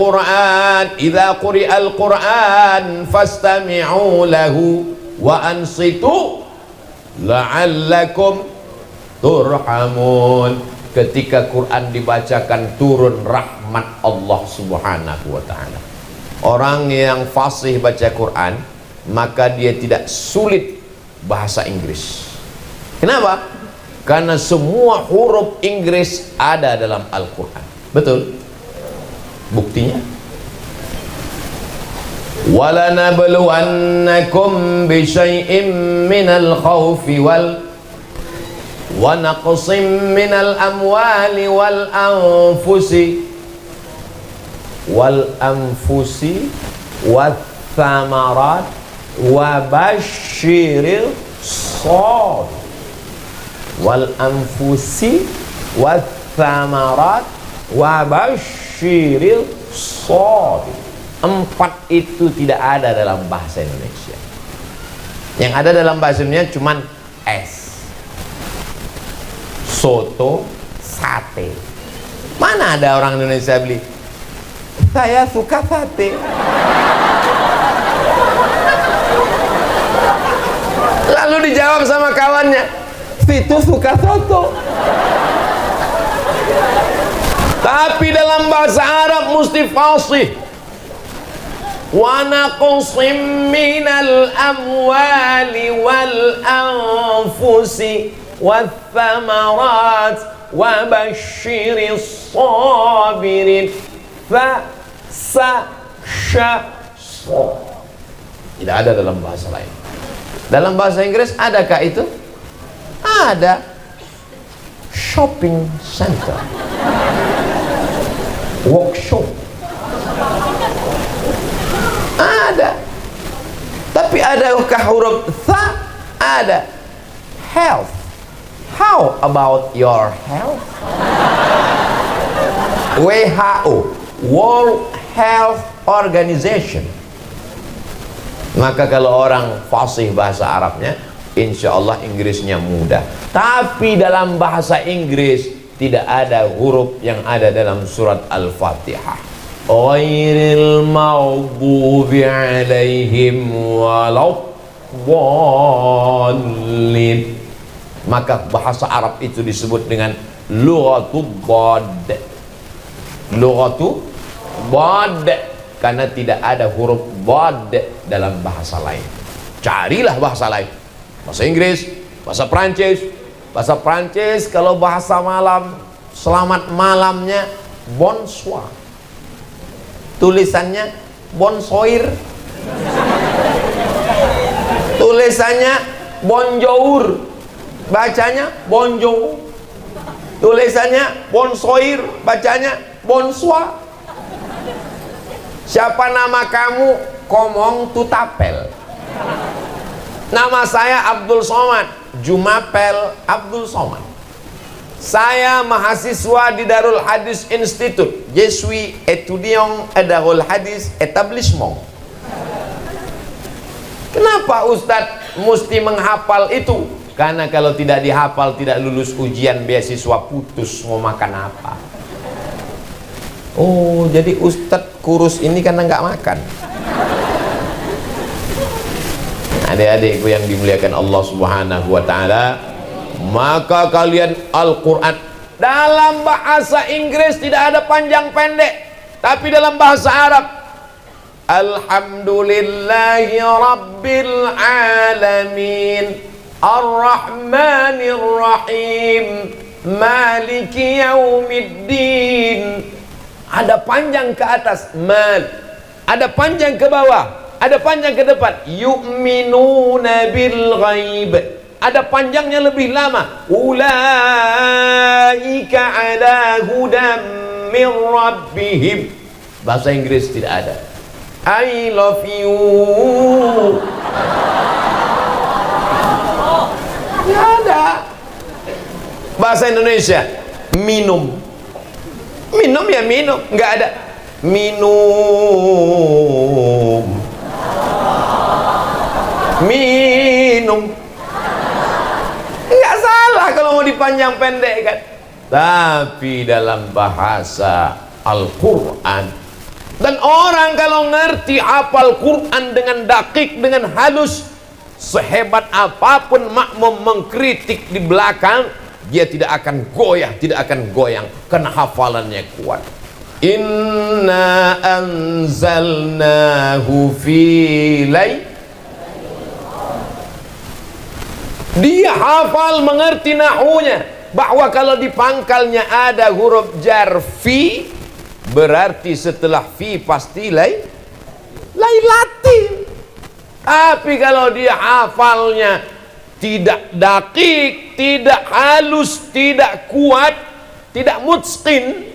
Qur'an fastami'u lahu wa ansitu la'allakum turhamun. Ketika Quran dibacakan, turun rahmat Allah Subhanahu wa ta'ala. Orang yang fasih baca Quran, maka dia tidak sulit bahasa Inggris. Kenapa? Karena semua huruf Inggris ada dalam Al-Quran. Betul? Buktinya, وَلَنَبْلُوَنَّكُمْ بِشَيْءٍ مِّنَ الْخَوْفِ وَنَقْصٍ مِّنَ الْأَمْوَالِ وَالْأَنفُسِ وَالثَّمَرَاتِ وَبَشِّرِ الصَّابِرِينَ. وَالْأَنفُسِ وَالثَّمَرَاتِ وَبَشِّرِ الصَّابِرِينَ. 4 itu tidak ada dalam bahasa Indonesia. Yang ada dalam bahasa Indonesia cuman es, soto, sate. Mana ada orang Indonesia beli, saya suka sate. Lalu dijawab sama kawannya, itu suka soto. Tapi dalam bahasa Arab mesti fasih. Wa naqsim minal amwali wal anfusi wath thamarat wa basyiris sabirin. Fa sa sha so. Tidak ada dalam bahasa lain. Dalam bahasa Inggris adakah itu? Ada. Shopping center, workshop, ada. Tapi adakah huruf tha? Ada. Health. How about your health? WHO, World Health Organization. Maka kalau orang fasih bahasa Arabnya, insya Allah Inggrisnya mudah. Tapi dalam bahasa Inggris tidak ada huruf yang ada dalam surat Al-Fatihah. Ghairil maghdubi alaihim waladdallin. Maka bahasa Arab itu disebut dengan lughatul dhad. Lughatul dhad, karena tidak ada huruf dhad dalam bahasa lain. Carilah bahasa lain. Bahasa Inggris, bahasa Prancis. Bahasa Prancis kalau bahasa malam, selamat malamnya bonsoir. Tulisannya bonsoir. Tulisannya bonjour. Bacanya bonjour. Tulisannya bonsoir, bacanya bonsoir. Siapa nama kamu? Komong Tutapel. Nama saya Abdul Somad, Jumapel Abdul Somad. Saya mahasiswa di Darul Hadis Institute. Je suis étudiant à Darul Hadis Établissement. Kenapa Ustadz mesti menghafal itu? Karena kalau tidak dihafal, tidak lulus ujian beasiswa, putus, mau makan apa? Oh, jadi Ustadz kurus ini karena nggak makan. Adik-adikku yang dimuliakan Allah Subhanahu wa ta'ala, maka kalian Al-Quran dalam bahasa Inggris tidak ada panjang pendek, tapi dalam bahasa Arab Alhamdulillahi Rabbil Alamin Ar-Rahmanir Rahim Maliki Yaumiddin. Ada panjang ke atas mal, ada panjang ke bawah ada panjang ke depan. Yu'minuna bil ghaib, ada panjangnya lebih lama. Ulaika ala hudam min rabbihim. Bahasa Inggris tidak ada. I love you. Tidak ada. Bahasa Indonesia, minum. Minum ya minum, nggak ada. Minum. Minum. Nggak salah kalau mau dipanjang pendek kan. Tapi dalam bahasa Al-Quran, dan orang kalau ngerti hafal Quran dengan dakik, dengan halus, sehebat apapun makmum mengkritik di belakang, dia tidak akan goyah, tidak akan goyang, karena hafalannya kuat. Inna anzalnahu fi lay. Dia hafal, mengerti nahunya, bahwa kalau di pangkalnya ada huruf jar fi, berarti setelah fi pasti lailatin. Tapi kalau dia hafalnya tidak dakik, tidak halus, tidak kuat, tidak mutqin,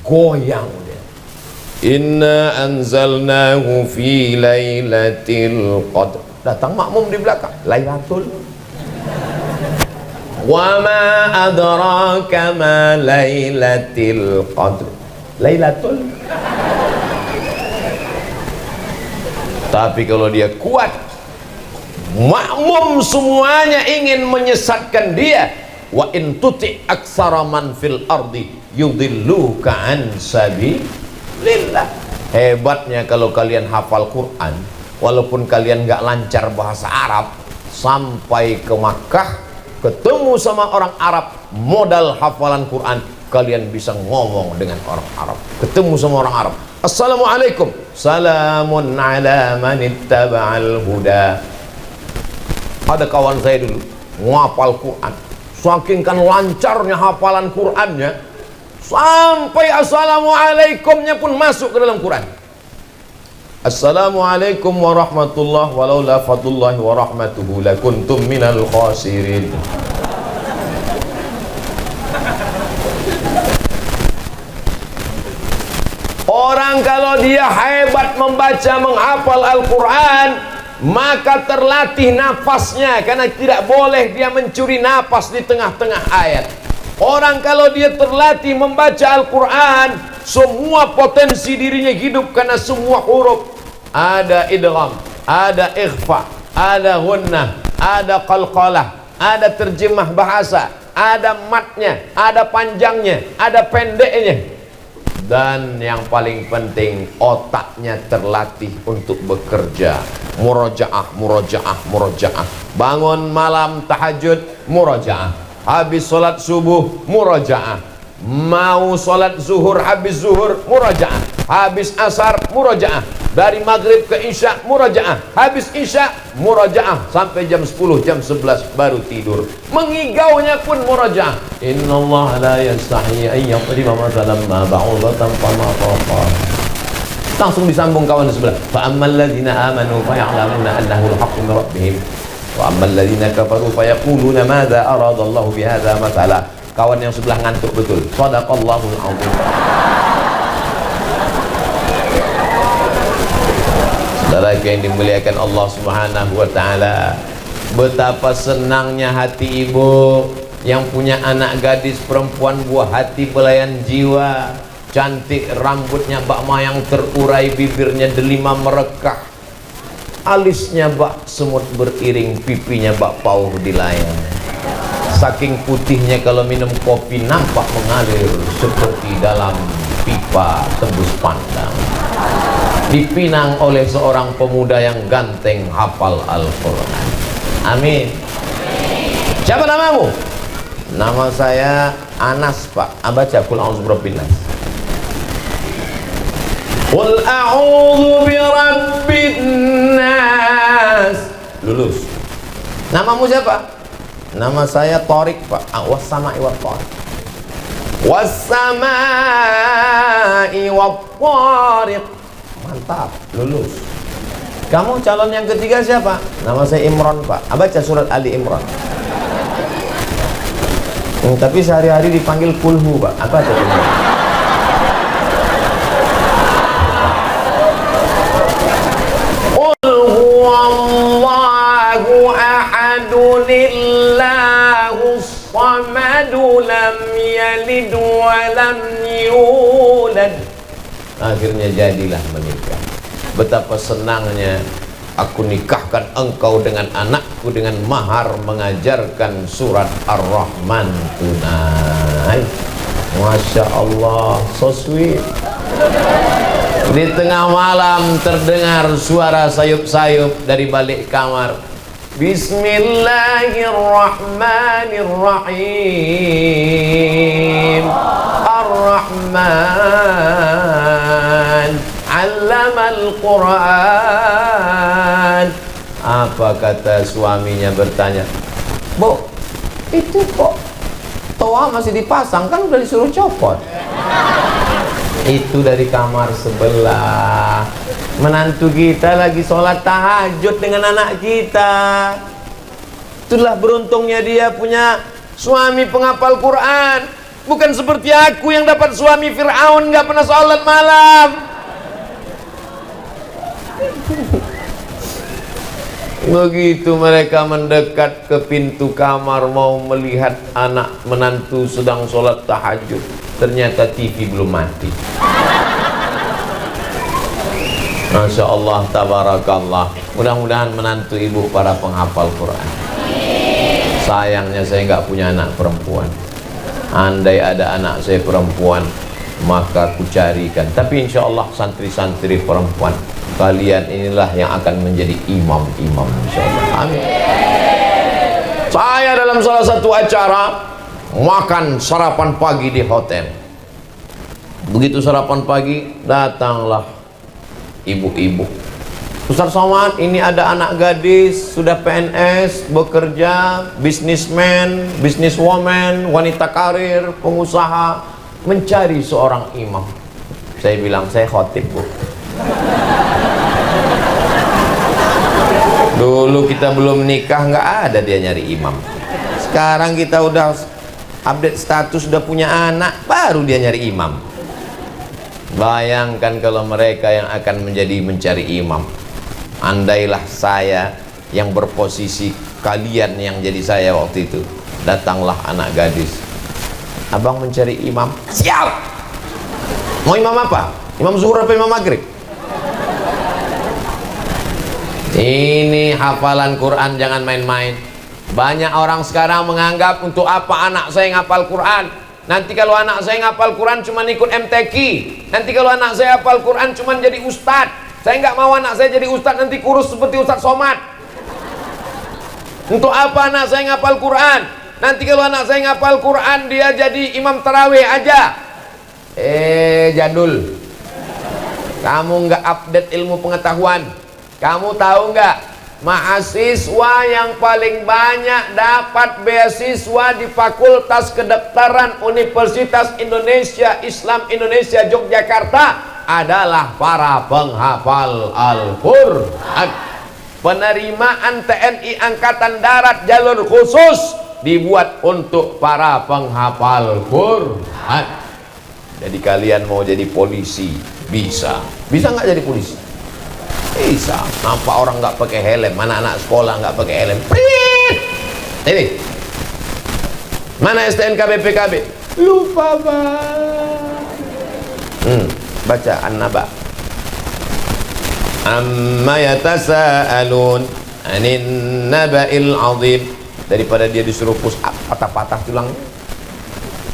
goyang dia. Inna anzalnahu fi lailatul qadr. Datang makmum di belakang, lailatul. Wa ma adraka ma lailatul qadr. Lailatul. Tapi kalau dia kuat, makmum semuanya ingin menyesatkan dia. Wa in tuti aksara man fil ardi yudilluka an sabilillah. Hebatnya kalau kalian hafal Quran, walaupun kalian gak lancar bahasa Arab, sampai ke Makkah ketemu sama orang Arab, modal hafalan Quran, kalian bisa ngomong dengan orang Arab. Ketemu sama orang Arab, assalamualaikum, salamun ala man ittaba'al huda. Ada kawan saya dulu ngapal Quran, saking kan lancarnya hafalan Qurannya, sampai assalamualaikumnya pun masuk ke dalam Quran. Assalamualaikum warahmatullahi walaula fadlullahi wa rahmatuhu lakuntum minal khasirin. Orang kalau dia hebat membaca, menghafal Al-Quran, maka terlatih nafasnya, karena tidak boleh dia mencuri nafas di tengah-tengah ayat. Orang kalau dia terlatih membaca Al-Quran, semua potensi dirinya hidup, karena semua huruf ada idgham, ada ikhfa, ada gunnah, ada qalqalah, ada terjemah bahasa, ada matnya, ada panjangnya, ada pendeknya. Dan yang paling penting, otaknya terlatih untuk bekerja. Murojaah, murojaah, murojaah. Bangun malam tahajud, murojaah. Habis sholat subuh, murojaah. Mau sholat zuhur, habis zuhur, murojaah. Habis asar, murojaah. Dari maghrib ke isya, murojaah. Habis isya, murojaah. Sampai jam 10, jam 11 baru tidur. Mengigaunya pun murojaah. Innallaha la yastahi an yadriba mathalan ma ba'udatan fama fawqaha. Langsung disambung kawan sebelah. Fa ammal ladzina amanu fa ya'lamuna annahu al-haqqu min rabbihim wa ammal ladzina kafaru fa yaquluna madza arada Allahu bi hadza mathala. Kawan yang sebelah ngantuk betul. Shadaqallahul azim. Saudara yang dimuliakan Allah Subhanahu wa taala, betapa senangnya hati ibu yang punya anak gadis perempuan buah hati, belayan jiwa, cantik, rambutnya bak mayang terurai, bibirnya delima merekah, alisnya bak semut beriring, pipinya bak pauh di layar. Saking putihnya kalau minum kopi nampak mengalir seperti dalam pipa tembus pandang. Dipinang oleh seorang pemuda yang ganteng hafal Al-Quran. Amin. Siapa namamu? Nama saya Anas, Pak. Baca Qul a'udzu birabbin nas. Qul a'udzu birabbin nas. Lulus. Namamu siapa? Nama saya Torik, Pak. Was-sama'i wat-thariq. Was-sama'i wat-thariq. Mantap, lulus. Kamu calon yang ketiga siapa? Nama saya Imran, Pak. Baca surat Ali Imran. Tapi sehari-hari dipanggil kulhu, Pak. Apa itu? Qul huwallahu ahadun illahus samadu lam yalid wa lam yulad. Akhirnya jadilah menikah. Betapa senangnya aku nikahkan engkau dengan anakku dengan mahar mengajarkan surat Ar-Rahman tunai. Masya Allah, so sweet. Di tengah malam terdengar suara sayup-sayup dari balik kamar. Bismillahirrahmanirrahim. Ar-Rahman Allamal Quran. Apa kata suaminya bertanya, Bu, itu kok toa masih dipasang, kan udah disuruh copot. Itu dari kamar sebelah. Menantu kita lagi sholat tahajud dengan anak kita. Itulah beruntungnya dia punya suami penghafal Quran. Bukan seperti aku yang dapat suami Fir'aun gak pernah sholat malam. Begitu mereka mendekat ke pintu kamar mau melihat anak menantu sedang sholat tahajud, ternyata TV belum mati. Masya Allah, tabarakallah. Mudah-mudahan menantu ibu para penghafal Quran. Sayangnya saya nggak punya anak perempuan. Andai ada anak saya perempuan, maka ku carikan. Tapi insya Allah santri-santri perempuan, kalian inilah yang akan menjadi imam-imam, insya Allah. Amin. Saya dalam salah satu acara makan sarapan pagi di hotel. Begitu sarapan pagi, datanglah ibu-ibu. Ustaz Somad, ini ada anak gadis sudah PNS, bekerja, bisnismen, bisniswoman, wanita karir, pengusaha, mencari seorang imam. Saya bilang, saya khotib, Bu. Dulu kita belum nikah, nggak ada dia nyari imam. Sekarang kita udah update status, udah punya anak, baru dia nyari imam. Bayangkan kalau mereka yang akan menjadi mencari imam. Andailah saya yang berposisi kalian yang jadi saya waktu itu. Datanglah anak gadis, abang mencari imam. Siap. Mau imam apa? Imam zuhur apa imam maghrib? Ini hafalan Quran jangan main-main. Banyak orang sekarang menganggap untuk apa anak saya ngapal Quran. Nanti kalau anak saya ngapal Quran cuma ikut MTQ. Nanti kalau anak saya hafal Quran cuma jadi ustadz. Saya nggak mau anak saya jadi ustadz nanti kurus seperti Ustadz Somad. Untuk apa anak saya ngapal Quran? Nanti kalau anak saya ngapal Quran dia jadi imam tarawih aja. Jadul, kamu nggak update ilmu pengetahuan. Kamu tahu nggak, mahasiswa yang paling banyak dapat beasiswa di Fakultas Kedokteran Universitas Indonesia Islam Indonesia Yogyakarta adalah para penghafal Al-Quran. Penerimaan TNI Angkatan Darat jalur khusus dibuat untuk para penghafal Quran. Jadi kalian mau jadi polisi, bisa nggak jadi polisi? Bisa. Nampak orang nggak pakai helm, mana anak sekolah nggak pakai helm? Ini mana STNK BPKB? Lupa, Bang. Baca An-Naba. Amma yatasaalun anin naba'il azim. Daripada dia disuruh push up patah-patah tulangnya,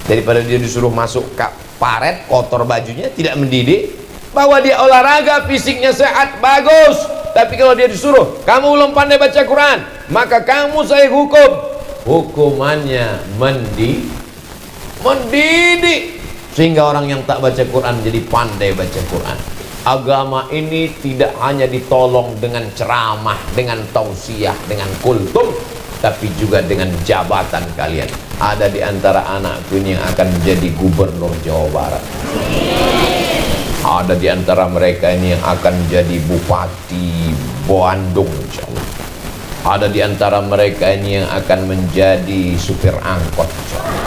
daripada dia disuruh masuk karet kotor bajunya tidak mendidik, bahwa dia olahraga fisiknya sehat bagus, tapi kalau dia disuruh kamu belum pandai baca Quran, maka kamu saya hukum. Hukumannya mendidik sehingga orang yang tak baca Quran jadi pandai baca Quran. Agama ini tidak hanya ditolong dengan ceramah, dengan tausiah, dengan kultum, tapi juga dengan jabatan kalian. Ada di antara anakku ini yang akan menjadi gubernur Jawa Barat. Ada di antara mereka ini yang akan menjadi bupati, Bandung insyaallah. Ada di antara mereka ini yang akan menjadi supir angkot insyaallah.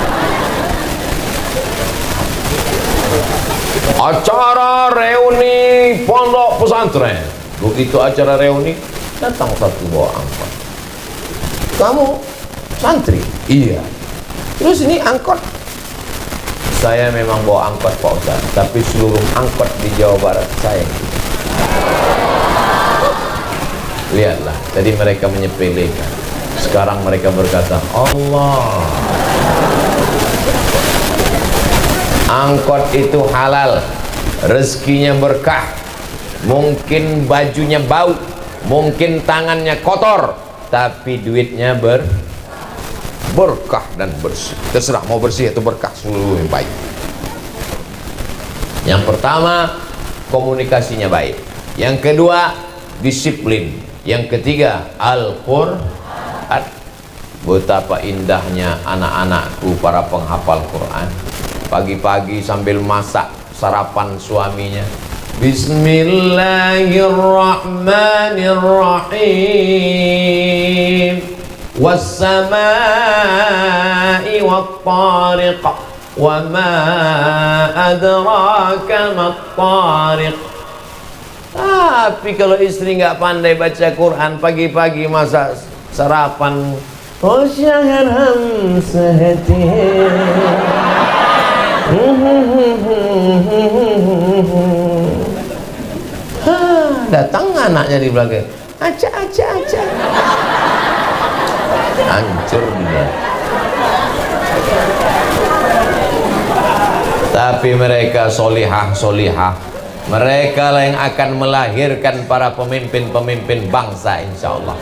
Acara reuni pondok pesantren. Begitu acara reuni, datang satu bawa angkot. Kamu santri? Iya. Terus ini angkot? Saya memang bawa angkot Pak Ustaz, tapi seluruh angkot di Jawa Barat saya. Lihatlah, tadi mereka menyepelekan. Sekarang mereka berkata, Allah, angkot itu halal, rezekinya berkah. Mungkin bajunya bau, mungkin tangannya kotor, tapi duitnya berkah dan bersih. Terserah mau bersih atau berkah, seluruh yang baik. Yang pertama, komunikasinya baik. Yang kedua, disiplin. Yang ketiga, Al-Quran. Betapa indahnya anak-anakku para penghafal Quran. Pagi-pagi sambil masak sarapan suaminya, Bismillahirrahmanirrahim. Was-samaa'i wat-tariq. Wa ma adraka mat-tariq. Tapi kalau istri nggak pandai baca Quran, pagi-pagi masak sarapan, datang anaknya di belakang, aja, hancur dia. Tapi mereka solihah, mereka lah yang akan melahirkan para pemimpin-pemimpin bangsa insyaallah.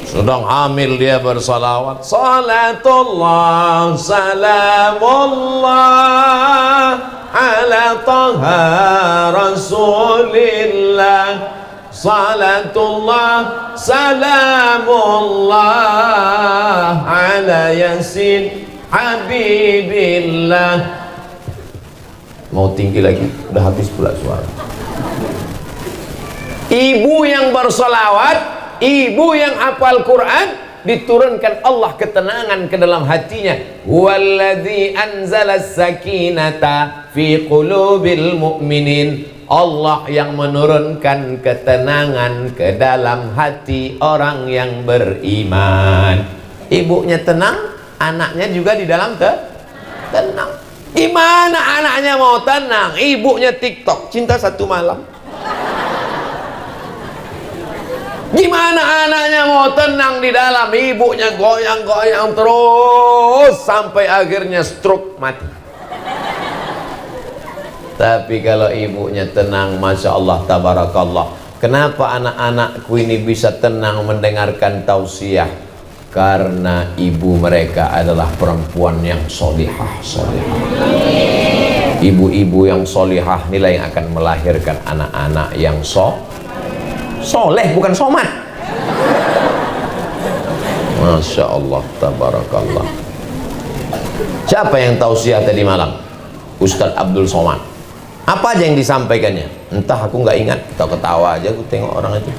Sedang hamil dia bersalawat, salatullah salamullah ala taha rasulillah, salatullah salamullah ala yasin habibillah. Mau tinggi lagi, udah habis pula suara. Ibu yang bersalawat, ibu yang hafal Quran, diturunkan Allah ketenangan ke dalam hatinya. Huwallazi anzalas sakinata fi qulubil mu'minin. Allah yang menurunkan ketenangan ke dalam hati orang yang beriman. Ibunya tenang, anaknya juga di dalam tenang. Gimana anaknya mau tenang? Ibunya TikTok, cinta satu malam. Gimana anaknya mau tenang di dalam? Ibunya goyang-goyang terus sampai akhirnya stroke, mati. Tapi kalau ibunya tenang, Masya Allah, tabarakallah. Kenapa anak-anakku ini bisa tenang mendengarkan tausiah? Karena ibu mereka adalah perempuan yang solihah. Ibu-ibu yang solihah inilah yang akan melahirkan anak-anak yang soleh, bukan somat. Masya Allah, tabarakallah. Siapa yang tausiah tadi malam? Ustadz Abdul Somad. Apa aja yang disampaikannya? Entah, aku nggak ingat. Ketawa aja, aku tengok orang itu.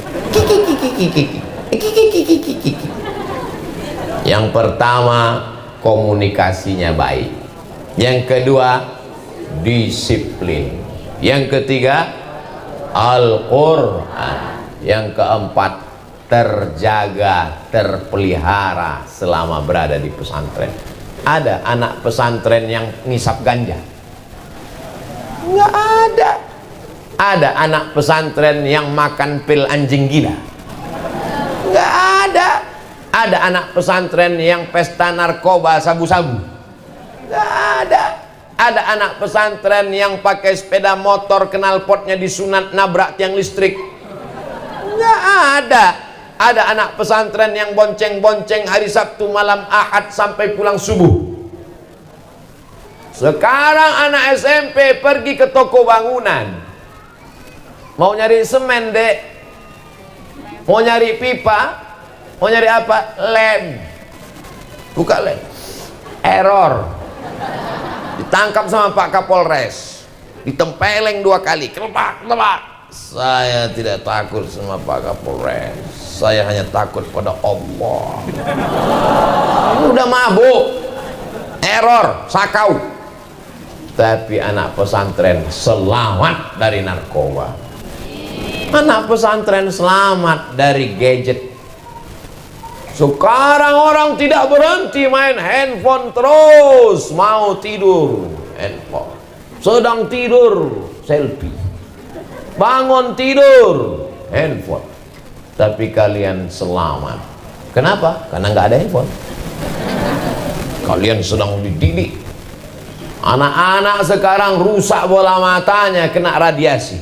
Yang pertama, komunikasinya baik. Yang kedua, disiplin. Yang ketiga, Al-Quran. Yang keempat, terjaga, terpelihara selama berada di pesantren. Ada anak pesantren yang ngisap ganja? Nggak ada. Ada anak pesantren yang makan pil anjing gila? Nggak ada. Ada anak pesantren yang pesta narkoba sabu-sabu? Nggak ada. Ada anak pesantren yang pakai sepeda motor knalpotnya disunat nabrak tiang listrik? Nggak ada. Ada anak pesantren yang bonceng-bonceng hari Sabtu malam Ahad sampai pulang subuh? Sekarang anak SMP pergi ke toko bangunan, mau nyari semen, dek, mau nyari pipa, mau nyari apa? Lem. Buka lem, error, ditangkap sama Pak Kapolres, ditempeleng 2 kali, kelebak, saya tidak takut sama Pak Kapolres, saya hanya takut pada Allah. Udah mabuk, error, sakau. Tapi anak pesantren selamat dari narkoba, anak pesantren selamat dari gadget. Sekarang orang tidak berhenti main handphone terus, mau tidur handphone, sedang tidur selfie, bangun tidur handphone. Tapi kalian selamat. Kenapa? Karena nggak ada handphone. Kalian sedang dididik. Anak-anak sekarang rusak bola matanya, kena radiasi.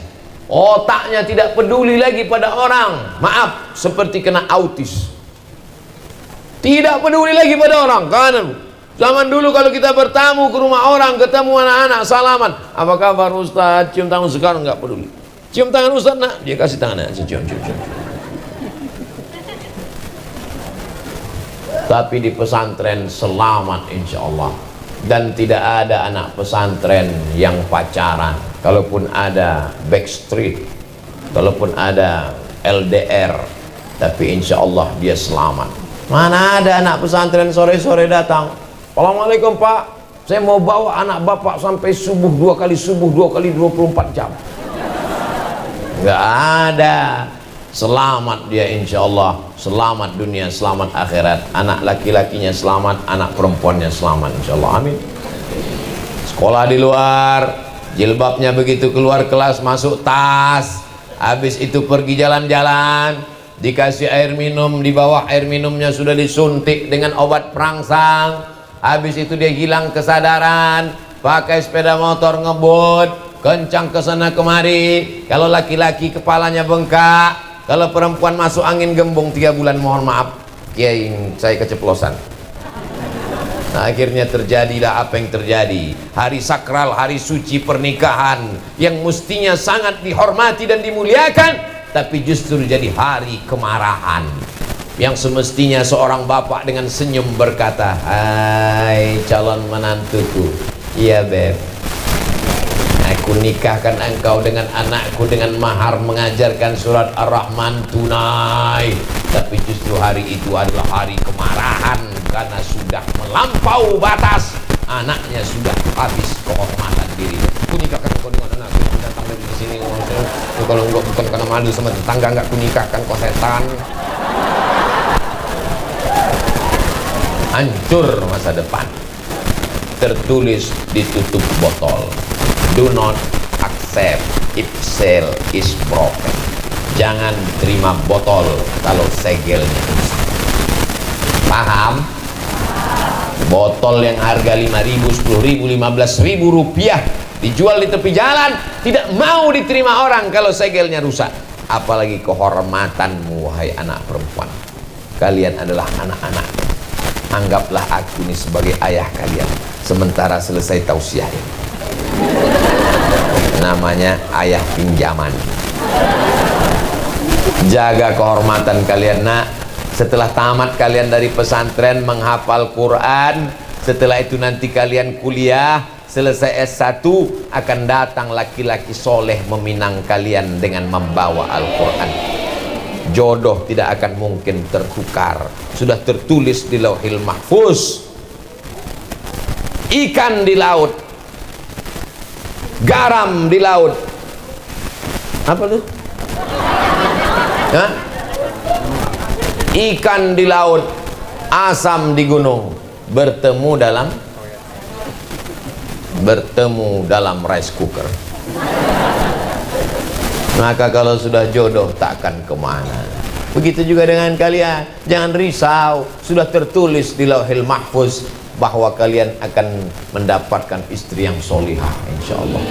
Otaknya tidak peduli lagi pada orang. Maaf, seperti kena autis. Tidak peduli lagi pada orang. Kan zaman dulu kalau kita bertamu ke rumah orang, ketemu anak-anak, salaman, apa kabar Ustaz, cium tangan. Sekarang nggak peduli. Cium tangan Ustaz, nak, dia kasih tangannya, cium. Tapi di pesantren selamat insya Allah. Dan tidak ada anak pesantren yang pacaran. Kalaupun ada backstreet, kalaupun ada LDR, tapi insya Allah dia selamat. Mana ada anak pesantren sore-sore datang, Assalamualaikum Pak, saya mau bawa anak Bapak sampai subuh 2 kali 24 jam. Nggak ada. Selamat dia insya Allah, selamat dunia, selamat akhirat. Anak laki-lakinya selamat, anak perempuannya selamat insya Allah, amin. Sekolah di luar, jilbabnya begitu keluar kelas masuk tas, habis itu pergi jalan-jalan, dikasih air minum, di bawah air minumnya sudah disuntik dengan obat perangsang. Habis itu dia hilang kesadaran, pakai sepeda motor ngebut, kencang ke sana kemari. Kalau laki-laki kepalanya bengkak, kalau perempuan masuk angin gembung 3 bulan, mohon maaf Kiai, saya keceplosan. Nah, akhirnya terjadilah apa yang terjadi. Hari sakral, hari suci pernikahan yang mestinya sangat dihormati dan dimuliakan, tapi justru jadi hari kemarahan. Yang semestinya seorang bapak dengan senyum berkata, hai calon menantuku, iya beb, aku nikahkan engkau dengan anakku dengan mahar mengajarkan surat Ar-Rahman tunai. Tapi justru hari itu adalah hari kemarahan karena sudah melampau batas. Anaknya sudah habis kehormatan diri. Aku nikahkan engkau dengan anakku yang datang dari sini. Kalau enggak bukan karena malu sama tetangga, enggak aku nikahkan, kau setan. Hancur masa depan. Tertulis di tutup botol, do not accept if seal is broken. Jangan terima botol kalau segelnya rusak. Paham? Botol yang harga 5.000, 10.000, 15.000 rupiah dijual di tepi jalan, tidak mau diterima orang kalau segelnya rusak. Apalagi kehormatanmu, wahai anak perempuan. Kalian adalah anak-anak. Anggaplah aku ini sebagai ayah kalian. Sementara selesai tausiah ini, namanya ayah pinjaman. Jaga kehormatan kalian nak. Setelah tamat kalian dari pesantren menghafal Quran, setelah itu nanti kalian kuliah, selesai S1, akan datang laki-laki soleh meminang kalian dengan membawa Al-Quran. Jodoh tidak akan mungkin tertukar, sudah tertulis di Lauhil Mahfuz. Ikan di laut, garam di laut, apa tuh? Hah? Ikan di laut, asam di gunung, bertemu dalam rice cooker. Maka kalau sudah jodoh takkan kemana. Begitu juga dengan kalian. Jangan risau, sudah tertulis di Lauhil Mahfuz bahwa kalian akan mendapatkan istri yang solihah insya Allah.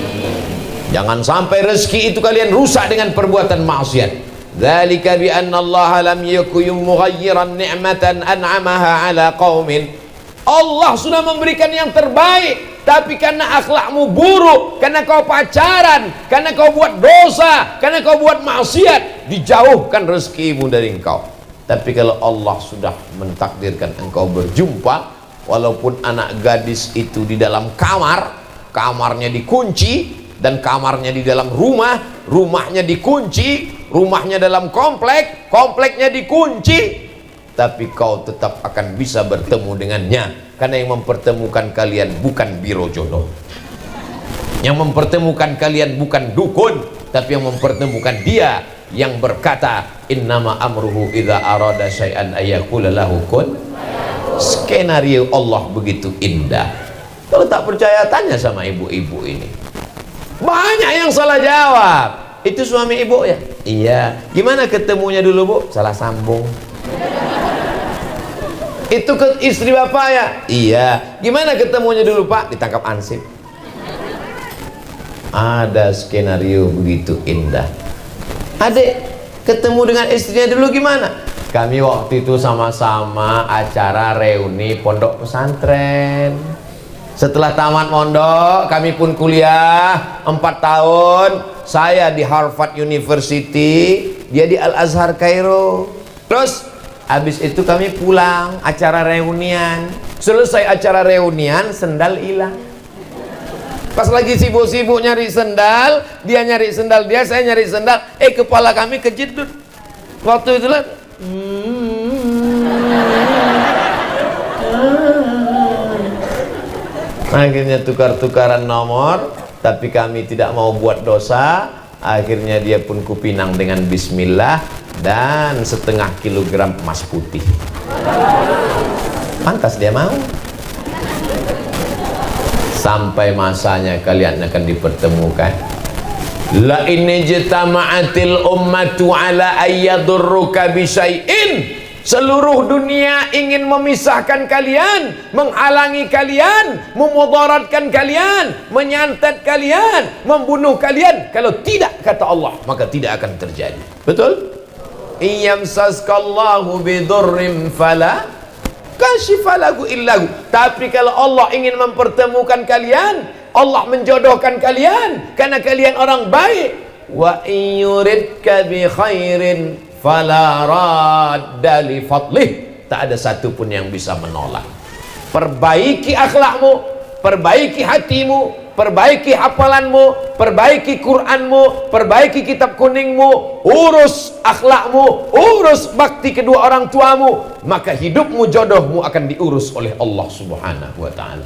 Jangan sampai rezeki itu kalian rusak dengan perbuatan maksiat. Dzalika bi anna Allah lam yakun mughayyiran ni'matan an'amaha ala qaumin. Allah sudah memberikan yang terbaik, tapi karena akhlakmu buruk, karena kau pacaran, karena kau buat dosa, karena kau buat maksiat, dijauhkan rezekimu dari engkau. Tapi kalau Allah sudah mentakdirkan engkau berjumpa, walaupun anak gadis itu di dalam kamar, kamarnya dikunci dan kamarnya di dalam rumah, rumahnya dikunci, rumahnya dalam komplek, kompleknya dikunci, tapi kau tetap akan bisa bertemu dengannya, karena yang mempertemukan kalian bukan biro jodoh, yang mempertemukan kalian bukan dukun, tapi yang mempertemukan dia yang berkata innama amruhu idza arada syai'an ayyaqula lahu kun. Skenario Allah begitu indah. Kalau tak percaya tanya sama ibu-ibu ini. Banyak yang salah jawab. Itu suami ibu ya? Iya. Gimana ketemunya dulu bu? Salah sambung. Itu ke istri bapak ya? Iya. Gimana ketemunya dulu pak? Ditangkap ansip. Ada skenario begitu indah. Adik ketemu dengan istrinya dulu gimana? Kami waktu itu sama-sama acara reuni pondok pesantren. Setelah tamat mondok, kami pun kuliah 4 tahun. Saya di Harvard University, dia di Al-Azhar Kairo. Terus habis itu kami pulang acara reunian. Selesai acara reunian, sendal hilang. Pas lagi sibuk-sibuk nyari sendal, dia nyari sendal dia, saya nyari sendal. Kepala kami kejedut. Waktu itu lah. Akhirnya tukar-tukaran nomor, tapi kami tidak mau buat dosa. Akhirnya dia pun kupinang dengan bismillah dan setengah kilogram emas putih. Pantas dia mau. Sampai masanya kalian akan dipertemukan. La ini jitama'atil ummatu ala ayyadurruka bisyai'in. Seluruh dunia ingin memisahkan kalian, menghalangi kalian, memudaratkan kalian, menyantet kalian, membunuh kalian. Kalau tidak, kata Allah, maka tidak akan terjadi. Betul? Iyamsaskallahu bidurrim fala kashifalahu illahu. Tapi kalau Allah ingin mempertemukan kalian, Allah menjodohkan kalian karena kalian orang baik. Wa iyuridka bi khairin fala radda li fadlih. Tak ada satu pun yang bisa menolak. Perbaiki akhlakmu, perbaiki hatimu, perbaiki hafalanmu, perbaiki Qur'anmu, perbaiki kitab kuningmu, urus akhlakmu, urus bakti kedua orang tuamu, maka hidupmu, jodohmu akan diurus oleh Allah Subhanahu wa ta'ala.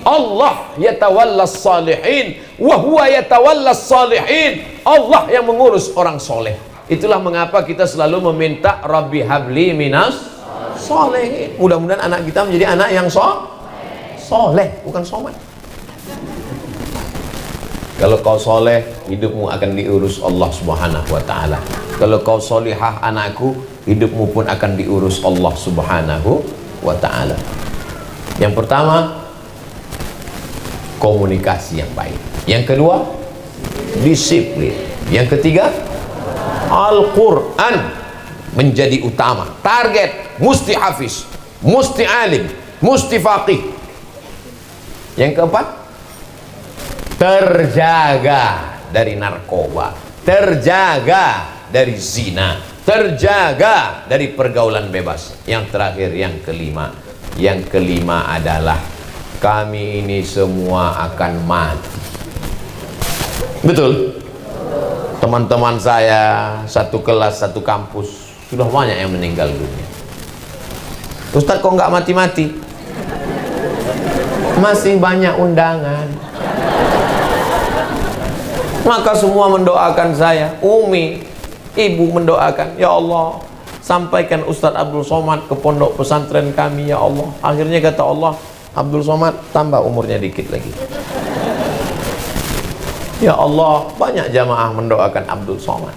Allah yatawallas salihin wa huwa yatawallas salihin. Allah yang mengurus orang soleh. Itulah mengapa kita selalu meminta Rabbi habli minas solehin. Mudah-mudahan anak kita menjadi anak yang soleh, bukan somat. Kalau kau soleh, hidupmu akan diurus Allah Subhanahu wa ta'ala. Kalau kau solihah anakku, hidupmu pun akan diurus Allah Subhanahu wa ta'ala. Yang pertama, komunikasi yang baik. Yang kedua, disiplin. Yang ketiga, Al-Quran menjadi utama. Target, musti hafiz, musti alim, musti faqih. Yang keempat, terjaga dari narkoba, terjaga dari zina, terjaga dari pergaulan bebas. Yang terakhir, yang kelima adalah kami ini semua akan mati. Betul? Teman-teman saya satu kelas, satu kampus, sudah banyak yang meninggal dunia. Ustadz kok nggak mati-mati? Masih banyak undangan. Maka semua mendoakan saya. Umi, ibu mendoakan, ya Allah, sampaikan Ustadz Abdul Somad ke pondok pesantren kami, ya Allah. Akhirnya kata Allah, Abdul Somad tambah umurnya dikit lagi. Ya Allah, banyak jamaah mendoakan Abdul Somad.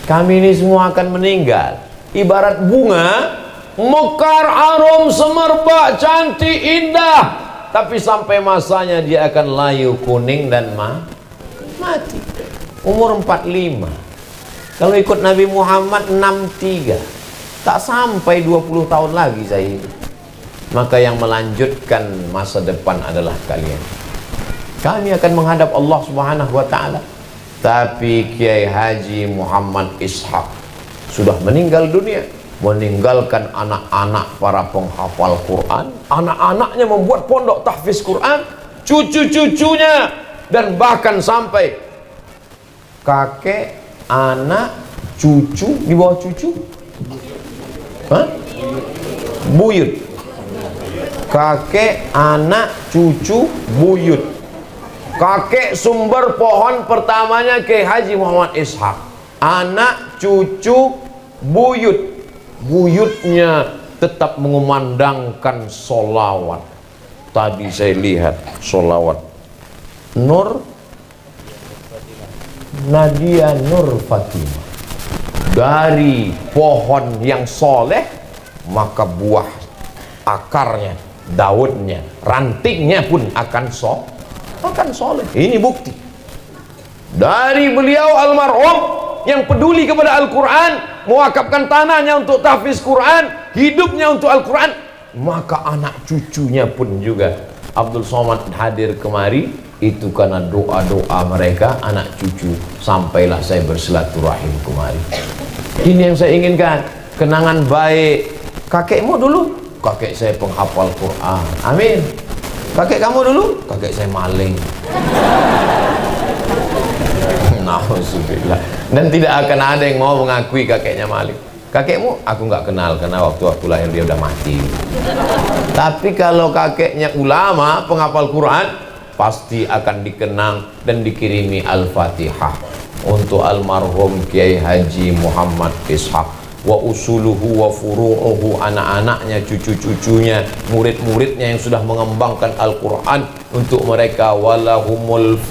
Kami ini semua akan meninggal. Ibarat bunga, mekar, harum, semerbak, cantik, indah, tapi sampai masanya dia akan layu, kuning dan mati. Umur 45. Kalau ikut Nabi Muhammad 63. Tak sampai 20 tahun lagi saya ini. Maka yang melanjutkan masa depan adalah kalian. Kami akan menghadap Allah Subhanahu wa ta'ala. Tapi Kiai Haji Muhammad Ishaq sudah meninggal dunia, meninggalkan anak-anak para penghafal Quran, anak-anaknya membuat pondok tahfiz Quran, cucu-cucunya, dan bahkan sampai kakek, anak, cucu, di bawah cucu? Hah? Buyut. Kakek, anak, cucu, buyut. Kakek sumber pohon pertamanya Kiai Haji Muhammad Ishaq. Anak, cucu, buyut. Buyutnya tetap mengumandangkan solawat. Tadi saya lihat solawat Nur Nadia Nur Fatimah. Dari pohon yang soleh, maka buah akarnya, daunnya, rantingnya pun akan soleh. Ini bukti dari beliau almarhum yang peduli kepada Al-Quran, mewakafkan tanahnya untuk tahfiz Quran, hidupnya untuk Al-Quran, maka anak cucunya pun juga. Abdul Somad hadir kemari itu karena doa-doa mereka, anak cucu, sampailah saya bersilaturahim kemari. Ini yang saya inginkan, kenangan baik. Kakekmu dulu, kakek saya penghafal Quran, amin. Kakek kamu dulu, kakek saya maling. Nauzubillah. Dan tidak akan ada yang mau mengakui kakeknya maling. Kakekmu aku nggak kenal karena waktu aku lahir dia udah mati. Tapi kalau kakeknya ulama penghafal Quran, pasti akan dikenang dan dikirimi Al-Fatihah untuk almarhum Kiai Haji Muhammad Ishaq. Wa usuluhu wa furu'uhu, anak-anaknya, cucu-cucunya, murid-muridnya yang sudah mengembangkan Al-Quran untuk mereka. Walahumul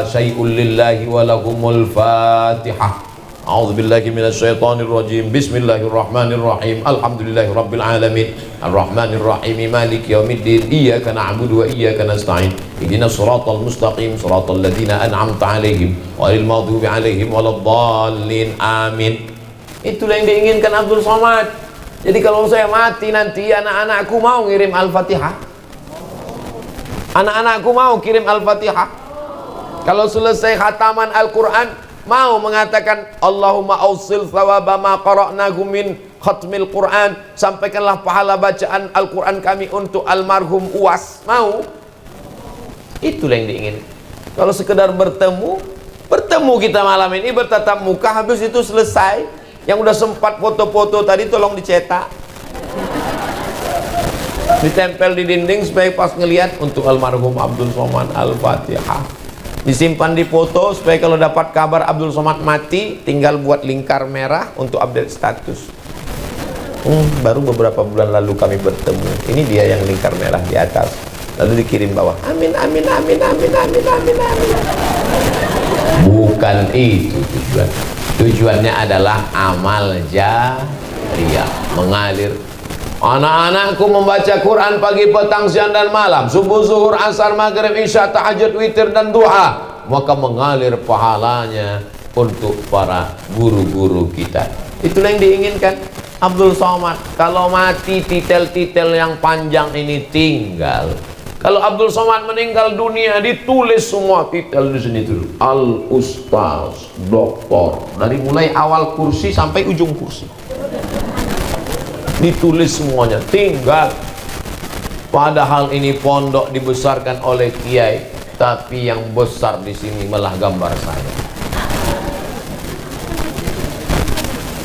syai'ul lillahi walahumul fatihah. A'udzubillahi minasyaitonir rajim. Bismillahirrahmanirrahim. Alhamdulillahi rabbil alamin. Arrahmanirrahim. Maliki yaumiddin. Iyyaka na'budu wa iyyaka nasta'in. Ihdinas siratal mustaqim, siratal ladzina an'amta 'alaihim ghairil maghdubi 'alaihim waladdallin. Amin. Itulah yang diinginkan Abdul Somad. Jadi kalau saya mati nanti, anak-anakku mau ngirim Al-Fatihah. Anak-anakku mau kirim Al-Fatihah. Kalau selesai khataman Al-Quran, mau mengatakan Allahumma awsil thawaba ma qara'nahu min khatmil Quran, sampaikanlah pahala bacaan Al-Quran kami untuk almarhum Uwas. Mau? Itulah yang diinginkan. Kalau sekedar bertemu kita malam ini bertatap muka, habis itu selesai. Yang udah sempat foto-foto tadi tolong dicetak, ditempel di dinding supaya pas ngelihat untuk almarhum Abdul Somad Al-Fatihah. Disimpan di foto supaya kalau dapat kabar Abdul Somad mati tinggal buat lingkar merah untuk update status. Baru beberapa bulan lalu kami bertemu. Ini dia yang lingkar merah di atas, lalu dikirim bawah. Amin amin amin amin amin amin amin. Bukan itu tujuan. Tujuannya adalah amal jariyah, mengalir. Anak-anakku membaca Quran pagi, petang, siang dan malam, subuh, zuhur, asar, maghrib, isya, tahajud, witir dan duha, maka mengalir pahalanya untuk para guru-guru kita. Itulah yang diinginkan Abdul Somad. Kalau mati, titel-titel yang panjang ini tinggal. Kalau Abdul Somad meninggal dunia, ditulis semua titel di sini dulu. Al-Ustaz, Doktor, dari mulai awal kursi sampai ujung kursi. Ditulis semuanya, tinggal. Padahal ini pondok dibesarkan oleh kiai, tapi yang besar di sini malah gambar saya.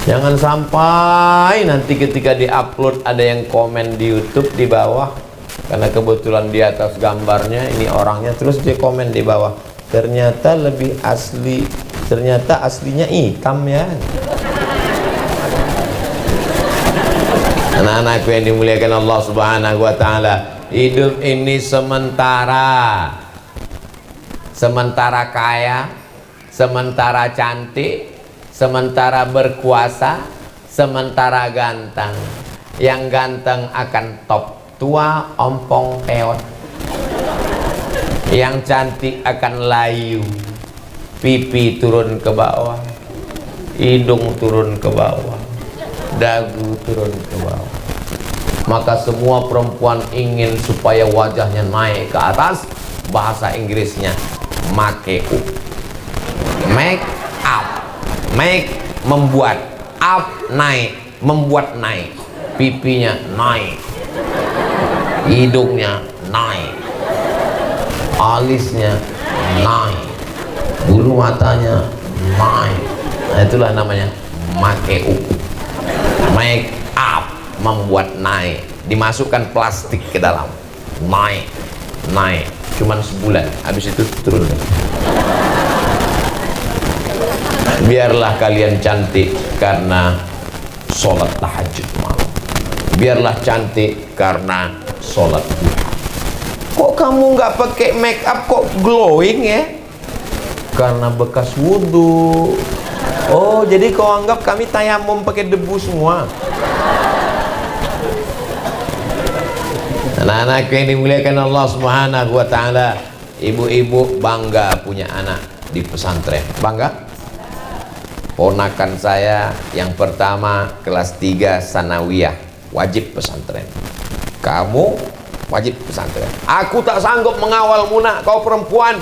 Jangan sampai nanti ketika diupload ada yang komen di YouTube di bawah. Karena kebetulan di atas gambarnya ini orangnya, terus dia komen di bawah, ternyata lebih asli, ternyata aslinya hitam ya. Anak-anakku yang dimuliakan Allah Subhanahu wa ta'ala, hidup ini sementara. Sementara kaya, sementara cantik, sementara berkuasa, sementara ganteng. Yang ganteng akan top, tua ompong peot. Yang cantik akan layu, pipi turun ke bawah, hidung turun ke bawah, dagu turun ke bawah. Maka semua perempuan ingin supaya wajahnya naik ke atas. Bahasa Inggrisnya make up. Make up, make membuat, up naik, membuat naik. Pipinya naik, hidungnya naik, alisnya naik, bulu matanya naik. Nah, itulah namanya makeu. Make up, membuat naik, dimasukkan plastik ke dalam, naik, cuman sebulan, habis itu turun. Biarlah kalian cantik karena sholat tahajud malam. Biarlah cantik karena sholat duha. Kok kamu nggak pakai make up kok glowing ya? Karena bekas wudhu. Oh, jadi kau anggap kami tayamum pakai debu semua? Anak-anakku yang dimuliakan Allah Subhanahu wa Ta'ala, ibu-ibu bangga punya anak di pesantren. Bangga? Ponakan saya yang pertama kelas 3 sanawiyah, wajib pesantren. Kamu wajib pesantren. Aku tak sanggup mengawal Muna, kau perempuan.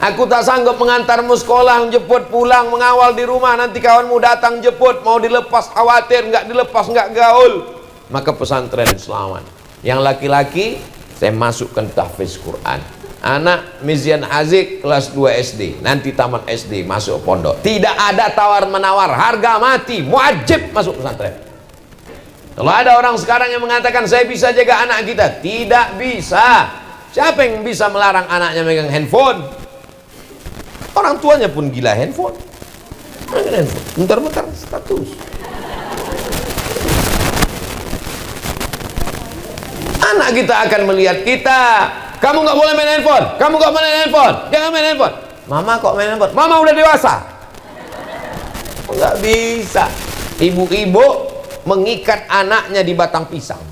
Aku tak sanggup mengantarmu sekolah, menjemput pulang, mengawal di rumah. Nanti kawanmu datang jemput, mau dilepas khawatir, nggak dilepas nggak gaul. Maka pesantren selamat. Yang laki-laki saya masukkan tahfiz Quran. Anak Mizian Azik kelas 2 SD, nanti tamat SD masuk pondok. Tidak ada tawar menawar, harga mati, wajib masuk pesantren. Kalau ada orang sekarang yang mengatakan saya bisa jaga anak kita, tidak bisa. Siapa yang bisa melarang anaknya megang handphone? Orang tuanya pun gila handphone. Bentar-bentar status. Anak kita akan melihat kita. Kamu nggak boleh main handphone. Kamu nggak main handphone. Jangan main handphone. Mama kok main handphone? Mama udah dewasa. Nggak bisa. Ibu-ibu mengikat anaknya di batang pisang.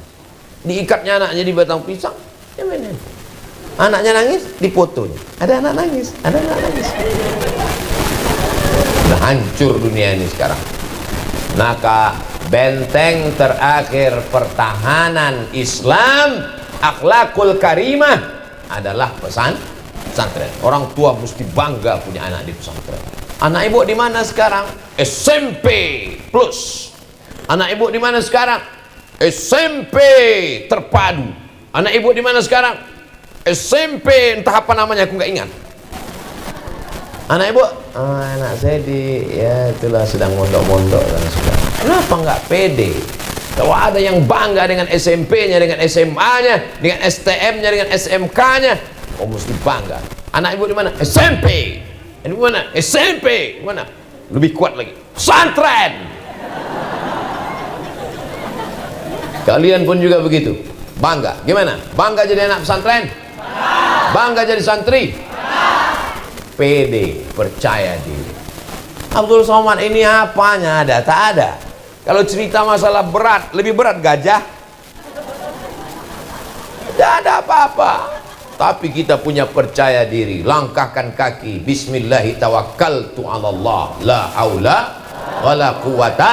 Diikatnya anaknya di batang pisang, dia main handphone. Anaknya nangis, difotonya. Ada anak nangis, ada anak nangis. Udah hancur dunia ini sekarang. Maka benteng terakhir pertahanan Islam, akhlakul karimah, adalah pesantren. Orang tua mesti bangga punya anak di pesantren. Anak ibu di mana sekarang? SMP plus. Anak ibu di mana sekarang? SMP terpadu. Anak ibu di mana sekarang? SMP entah apa namanya, aku nggak ingat. Anak ibu, anak saya di, ya itulah sedang mondok-mondok dan sebagainya. Kenapa nggak pede? Kalau ada yang bangga dengan SMP-nya, dengan SMA-nya, dengan STM-nya, dengan SMK-nya, oh mesti bangga. Anak ibu di mana? SMP. Di mana? SMP. Di mana? Lebih kuat lagi. Pesantren. Kalian pun juga begitu. Bangga. Gimana? Bangga jadi anak pesantren? Bangga jadi santri? Pede, percaya diri. Abdul Somad ini apanya ada? Tak ada. Kalau cerita masalah berat, lebih berat gajah. Tidak ada apa-apa. Tapi kita punya percaya diri. Langkahkan kaki. Bismillahirrahmanirrahim. La haula wa la quwata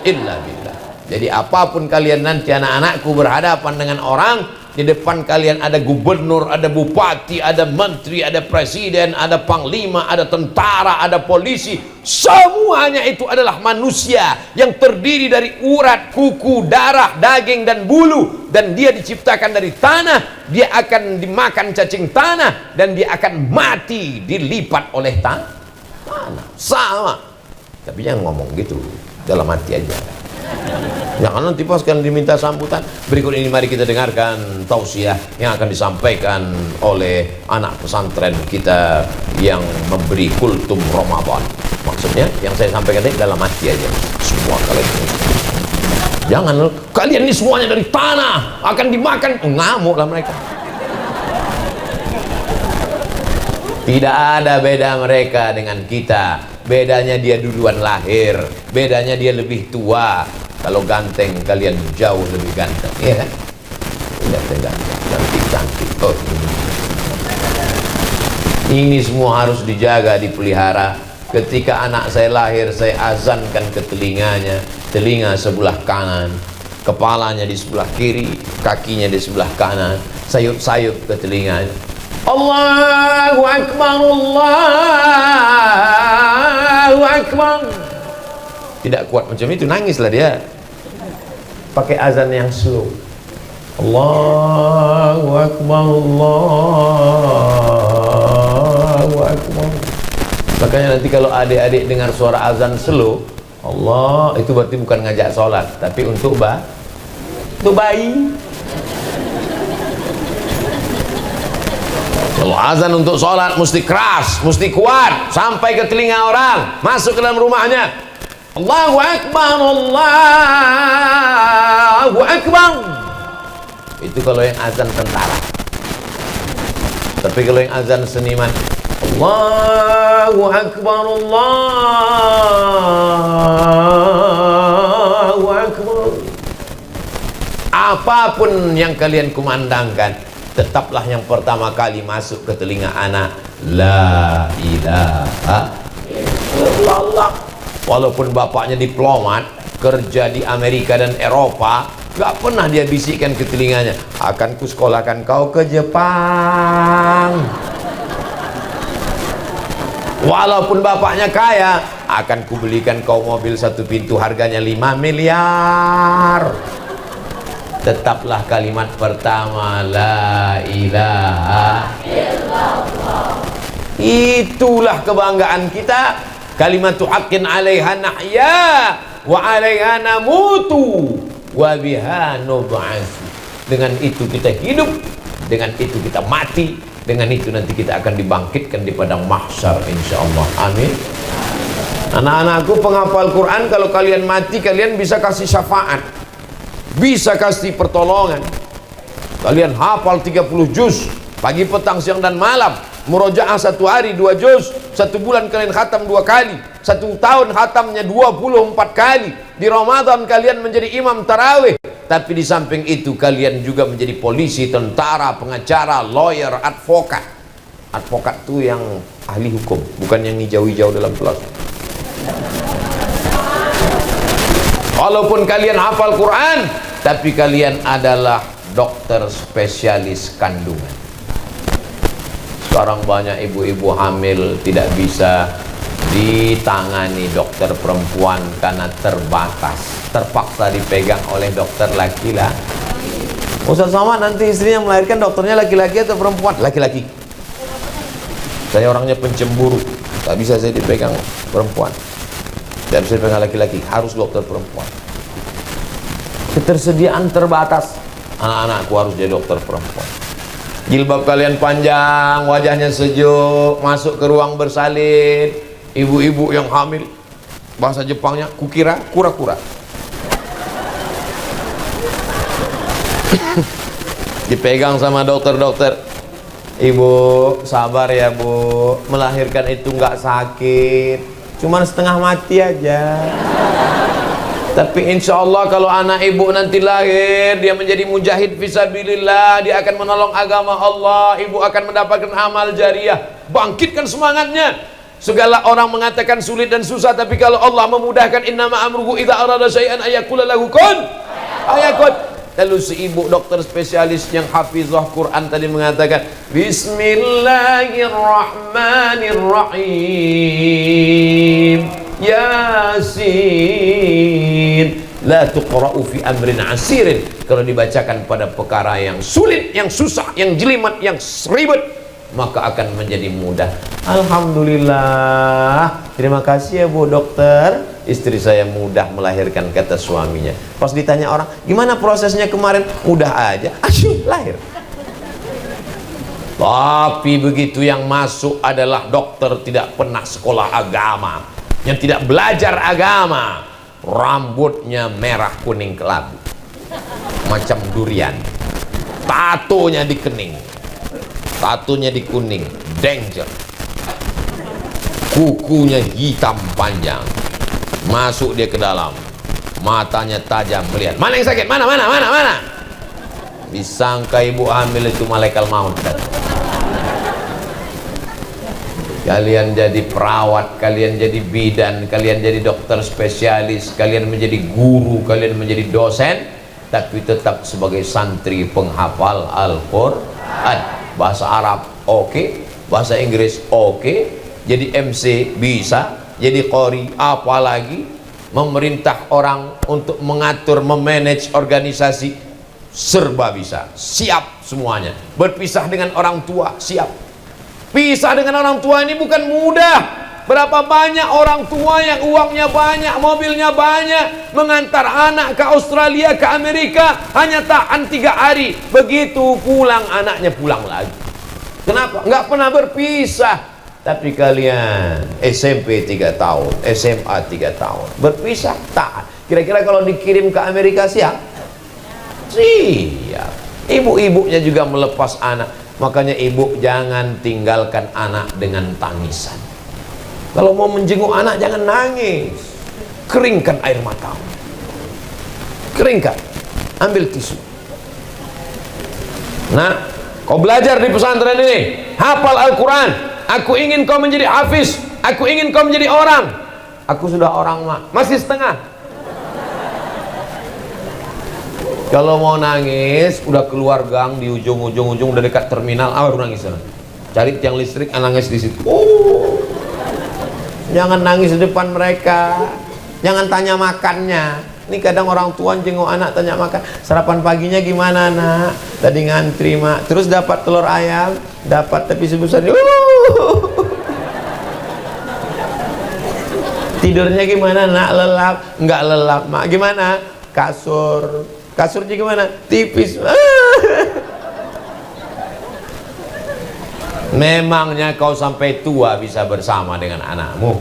illa billah. Jadi apapun kalian nanti, anak-anakku berhadapan dengan orang, di depan kalian ada gubernur, ada bupati, ada menteri, ada presiden, ada panglima, ada tentara, ada polisi. Semuanya itu adalah manusia yang terdiri dari urat, kuku, darah, daging, dan bulu. Dan dia diciptakan dari tanah, dia akan dimakan cacing tanah, dan dia akan mati dilipat oleh tanah. Sama. Tapi jangan ngomong gitu, dalam hati aja. Jangan nanti pas kalian diminta sambutan. Berikut ini mari kita dengarkan tausiah yang akan disampaikan oleh anak pesantren kita yang memberi kultum Ramadan. Maksudnya yang saya sampaikan ini dalam hati aja. Semua kalian jangan, kalian ini semuanya dari tanah akan dimakan. Ngamuklah mereka. Tidak ada beda mereka dengan kita. Bedanya dia duluan lahir, bedanya dia lebih tua. Kalau ganteng, kalian jauh lebih ganteng, iya kan? Ganteng, cantik. Oh, ini semua harus dijaga, dipelihara. Ketika anak saya lahir, saya azankan ke telinganya, telinga sebelah kanan, kepalanya di sebelah kiri, kakinya di sebelah kanan, sayup-sayup ke telinganya. Allahu Akbar, Allahu Akbar. Tidak kuat macam itu, nangislah dia. Pakai azan yang slow. Allahu Akbar, Allahu Akbar. Makanya nanti kalau adik-adik dengar suara azan slow, Allah, itu berarti bukan ngajak sholat, tapi untuk bayi. Kalau azan untuk sholat mesti keras, mesti kuat, sampai ke telinga orang, masuk ke dalam rumahnya. Allahu Akbar, Allahu Akbar. Itu kalau yang azan tentara. Tapi kalau yang azan seniman, Allahu Akbar, Allahu Akbar. Apapun yang kalian kumandangkan, tetaplah yang pertama kali masuk ke telinga anak, la ilaha illallah. Walaupun bapaknya diplomat, kerja di Amerika dan Eropa, gak pernah dia bisikkan ke telinganya, akan kusekolahkan kau ke Jepang. Walaupun bapaknya kaya, akan kubelikan kau mobil satu pintu harganya 5 miliar. Tetaplah kalimat pertama, la ilaha illallah. Itulah kebanggaan kita. Kalimatu haqqin 'alaiha nahya wa 'alaiha namutu wa biha nub'atsu. Dengan itu kita hidup, dengan itu kita mati, dengan itu nanti kita akan dibangkitkan di padang mahsyar insyaallah. Amin. Anak-anakku penghafal Quran, kalau kalian mati kalian bisa kasih syafaat, bisa kasih pertolongan. Kalian hafal 30 juz pagi, petang, siang dan malam. Murojaah 1 hari 2 juz, 1 bulan kalian khatam 2 kali, 1 tahun khatamnya 24 kali. Di Ramadan kalian menjadi imam tarawih. Tapi di samping itu kalian juga menjadi polisi, tentara, pengacara, lawyer, advokat. Advokat itu yang ahli hukum, bukan yang hijau-hijau dalam kelas. Walaupun kalian hafal Quran, tapi kalian adalah dokter spesialis kandungan. Sekarang banyak ibu-ibu hamil tidak bisa ditangani dokter perempuan karena terbatas, terpaksa dipegang oleh dokter laki-laki. Ustaz Somad, nanti istrinya melahirkan dokternya laki-laki atau perempuan? Laki-laki. Saya orangnya pencemburu, tak bisa saya dipegang perempuan, tidak bisa dipegang laki-laki, harus dokter perempuan. Ketersediaan terbatas, anak-anakku harus jadi dokter perempuan. Jilbab kalian panjang, wajahnya sejuk, masuk ke ruang bersalin. Ibu-ibu yang hamil, bahasa Jepangnya kukira, kura-kura. Dipegang sama dokter-dokter. Ibu sabar ya bu, melahirkan itu nggak sakit, cuman setengah mati aja. Tapi insya Allah kalau anak ibu nanti lahir, dia menjadi mujahid fisabilillah, dia akan menolong agama Allah, ibu akan mendapatkan amal jariah. Bangkitkan semangatnya. Segala orang mengatakan sulit dan susah, tapi kalau Allah memudahkan, innama amruhu idza arada syai'an ayaqula lahu kun fayakun. Lalu si ibu dokter spesialis yang hafizah Quran tadi mengatakan, Bismillahirrahmanirrahim, Yasin, la tuqra'u fi amrin asirin. Kalau dibacakan pada perkara yang sulit, yang susah, yang jelimet, yang ribet, maka akan menjadi mudah. Alhamdulillah, terima kasih ya bu dokter, istri saya mudah melahirkan, kata suaminya. Pas ditanya orang, gimana prosesnya kemarin? Mudah aja, asyik lahir. Tapi begitu yang masuk adalah dokter tidak pernah sekolah agama, yang tidak belajar agama, rambutnya merah kuning kelabu macam durian, tatonya di kening, tatonya di kuning, danger, kukunya hitam panjang, masuk dia ke dalam, matanya tajam melihat, mana yang sakit, mana. Disangka ibu hamil itu malaikat maut. Kalian jadi perawat, kalian jadi bidan, kalian jadi dokter spesialis, kalian menjadi guru, kalian menjadi dosen, tapi tetap sebagai santri penghafal Al-Quran. Bahasa Arab oke, bahasa Inggris oke, jadi MC bisa, jadi qori, apalagi memerintah orang untuk mengatur, memanage organisasi, serba bisa, siap semuanya. Berpisah dengan orang tua, siap. Pisah dengan orang tua ini bukan mudah. Berapa banyak orang tua yang uangnya banyak, mobilnya banyak, mengantar anak ke Australia, ke Amerika, hanya tahan 3 hari. Begitu pulang, anaknya pulang lagi. Kenapa? Nggak pernah berpisah. Tapi kalian SMP 3 tahun, SMA 3 tahun, berpisah tak? Kira-kira kalau dikirim ke Amerika siap? Siap. Ibu-ibunya juga melepas anak. Makanya ibu jangan tinggalkan anak dengan tangisan. Kalau mau menjenguk anak jangan nangis. Keringkan air matamu. Keringkan. Ambil tisu. Nah, kau belajar di pesantren ini, hafal Al-Quran. Aku ingin kau menjadi hafiz. Aku ingin kau menjadi orang. Aku sudah orang, mak. Masih setengah. Kalau mau nangis, udah keluar gang di ujung, udah dekat terminal, baru nangis sana. Cari tiang listrik, nangis di situ. Jangan nangis di depan mereka. Jangan tanya makannya. Ini kadang orang tua jenguk anak tanya makan. Sarapan paginya gimana, nak? Tadi ngantri, mak. Terus dapat telur ayam, dapat tapi sebesar ini. Tidurnya gimana, nak? Lelap? Enggak lelap, mak. Gimana? Kasurnya gimana? Tipis. Memangnya kau sampai tua bisa bersama dengan anakmu.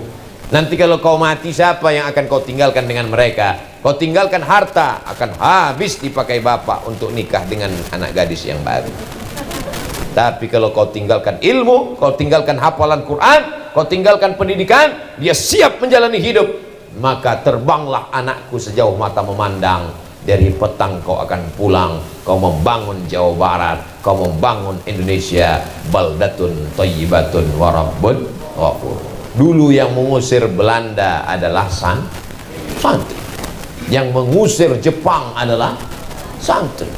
Nanti kalau kau mati, siapa yang akan kau tinggalkan dengan mereka? Kau tinggalkan harta, akan habis dipakai bapak untuk nikah dengan anak gadis yang baru. Tapi kalau kau tinggalkan ilmu, kau tinggalkan hafalan Quran, kau tinggalkan pendidikan, dia siap menjalani hidup. Maka terbanglah anakku sejauh mata memandang. Dari petang kau akan pulang. Kau membangun Jawa Barat, kau membangun Indonesia. Baldatun thayyibatun wa rabbun ghafur. Dulu yang mengusir Belanda adalah santri. Yang mengusir Jepang adalah santri.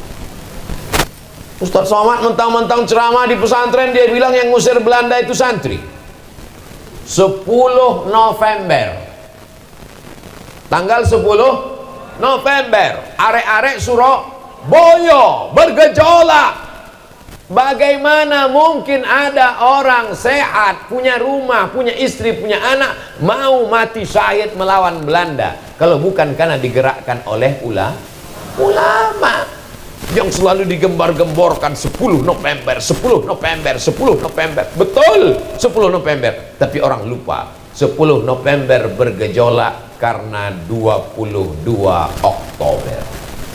Ustaz Somad mentang-mentang ceramah di pesantren, dia bilang yang ngusir Belanda itu santri. 10 November, tanggal 10 November, arek-arek Surabaya bergejolak. Bagaimana mungkin ada orang sehat, punya rumah, punya istri, punya anak, mau mati syahid melawan Belanda? Kalau bukan karena digerakkan oleh ulama yang selalu digembar-gemborkan 10 November, 10 November, 10 November. Betul, 10 November. Tapi orang lupa 10 November bergejolak karena 22 Oktober.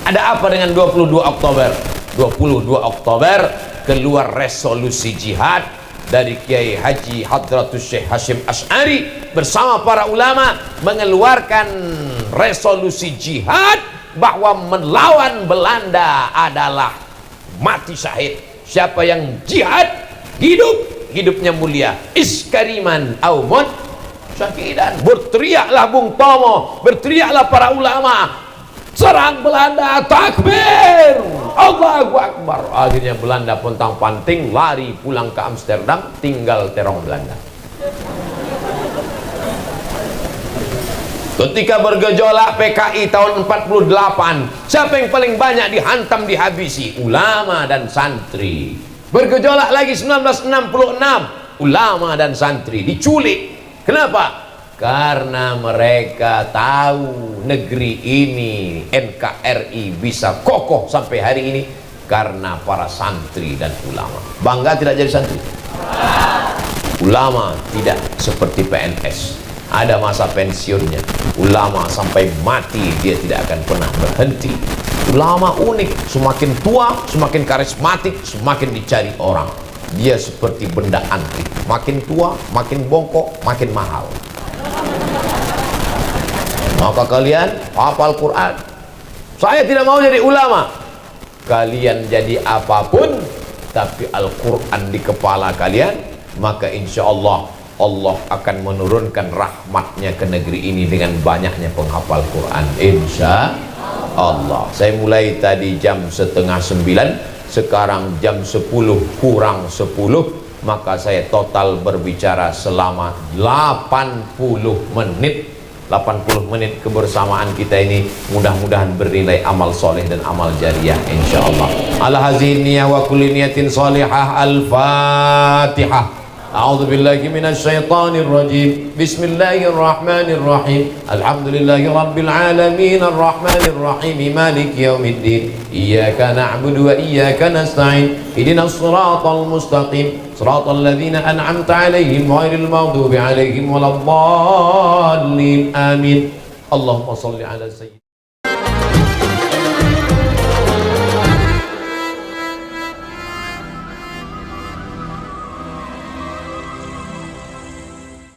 Ada apa dengan 22 Oktober? 22 Oktober keluar resolusi jihad dari Kiai Haji Hadratus Syekh Hashim Asy'ari bersama para ulama, mengeluarkan resolusi jihad bahwa melawan Belanda adalah mati syahid. Siapa yang jihad, hidupnya mulia. Iskariman aumon syahidan. Berteriaklah Bung Tomo, berteriaklah para ulama, serang Belanda, takbir, Allahu Akbar. Akhirnya Belanda pontang-panting lari pulang ke Amsterdam, tinggal terong Belanda. Ketika bergejolak PKI tahun 48, siapa yang paling banyak dihantam, dihabisi? Ulama dan santri. Bergejolak lagi 1966, ulama dan santri diculik. Kenapa? Karena mereka tahu negeri ini, NKRI bisa kokoh sampai hari ini karena para santri dan ulama. Bangga tidak jadi santri? Ulama tidak seperti PNS, ada masa pensiunnya. Ulama sampai mati dia tidak akan pernah berhenti. Ulama unik, semakin tua semakin karismatik, semakin dicari orang. Dia seperti benda antik, makin tua makin bongkok, makin mahal. Maka kalian hafal Quran. Saya tidak mau jadi ulama. Kalian jadi apapun, tapi Al-Quran di kepala kalian, maka insya Allah Allah akan menurunkan rahmatnya ke negeri ini dengan banyaknya penghafal Quran, insya Allah. Saya mulai tadi jam 8:30, sekarang jam 10 kurang 10, maka saya total berbicara selama 80 menit. 80 menit kebersamaan kita ini mudah-mudahan bernilai amal soleh dan amal jariah insyaallah. Ala hazihi niyah wa kulli niyatin salihah. Al-Fatihah. A'udzu billahi minasyaitonir rajim. Bismillahirrahmanirrahim. Alhamdulillahi rabbil alamin arrahmanir rahim maliki yaumiddin. Iyyaka na'budu wa iyyaka nasta'in. Ihdinas siratal mustaqim. Siratal ladzina an'amta 'alaihim ghairil maghdubi 'alaihim waladdallin. Amin. Allahumma shalli 'ala sayyidina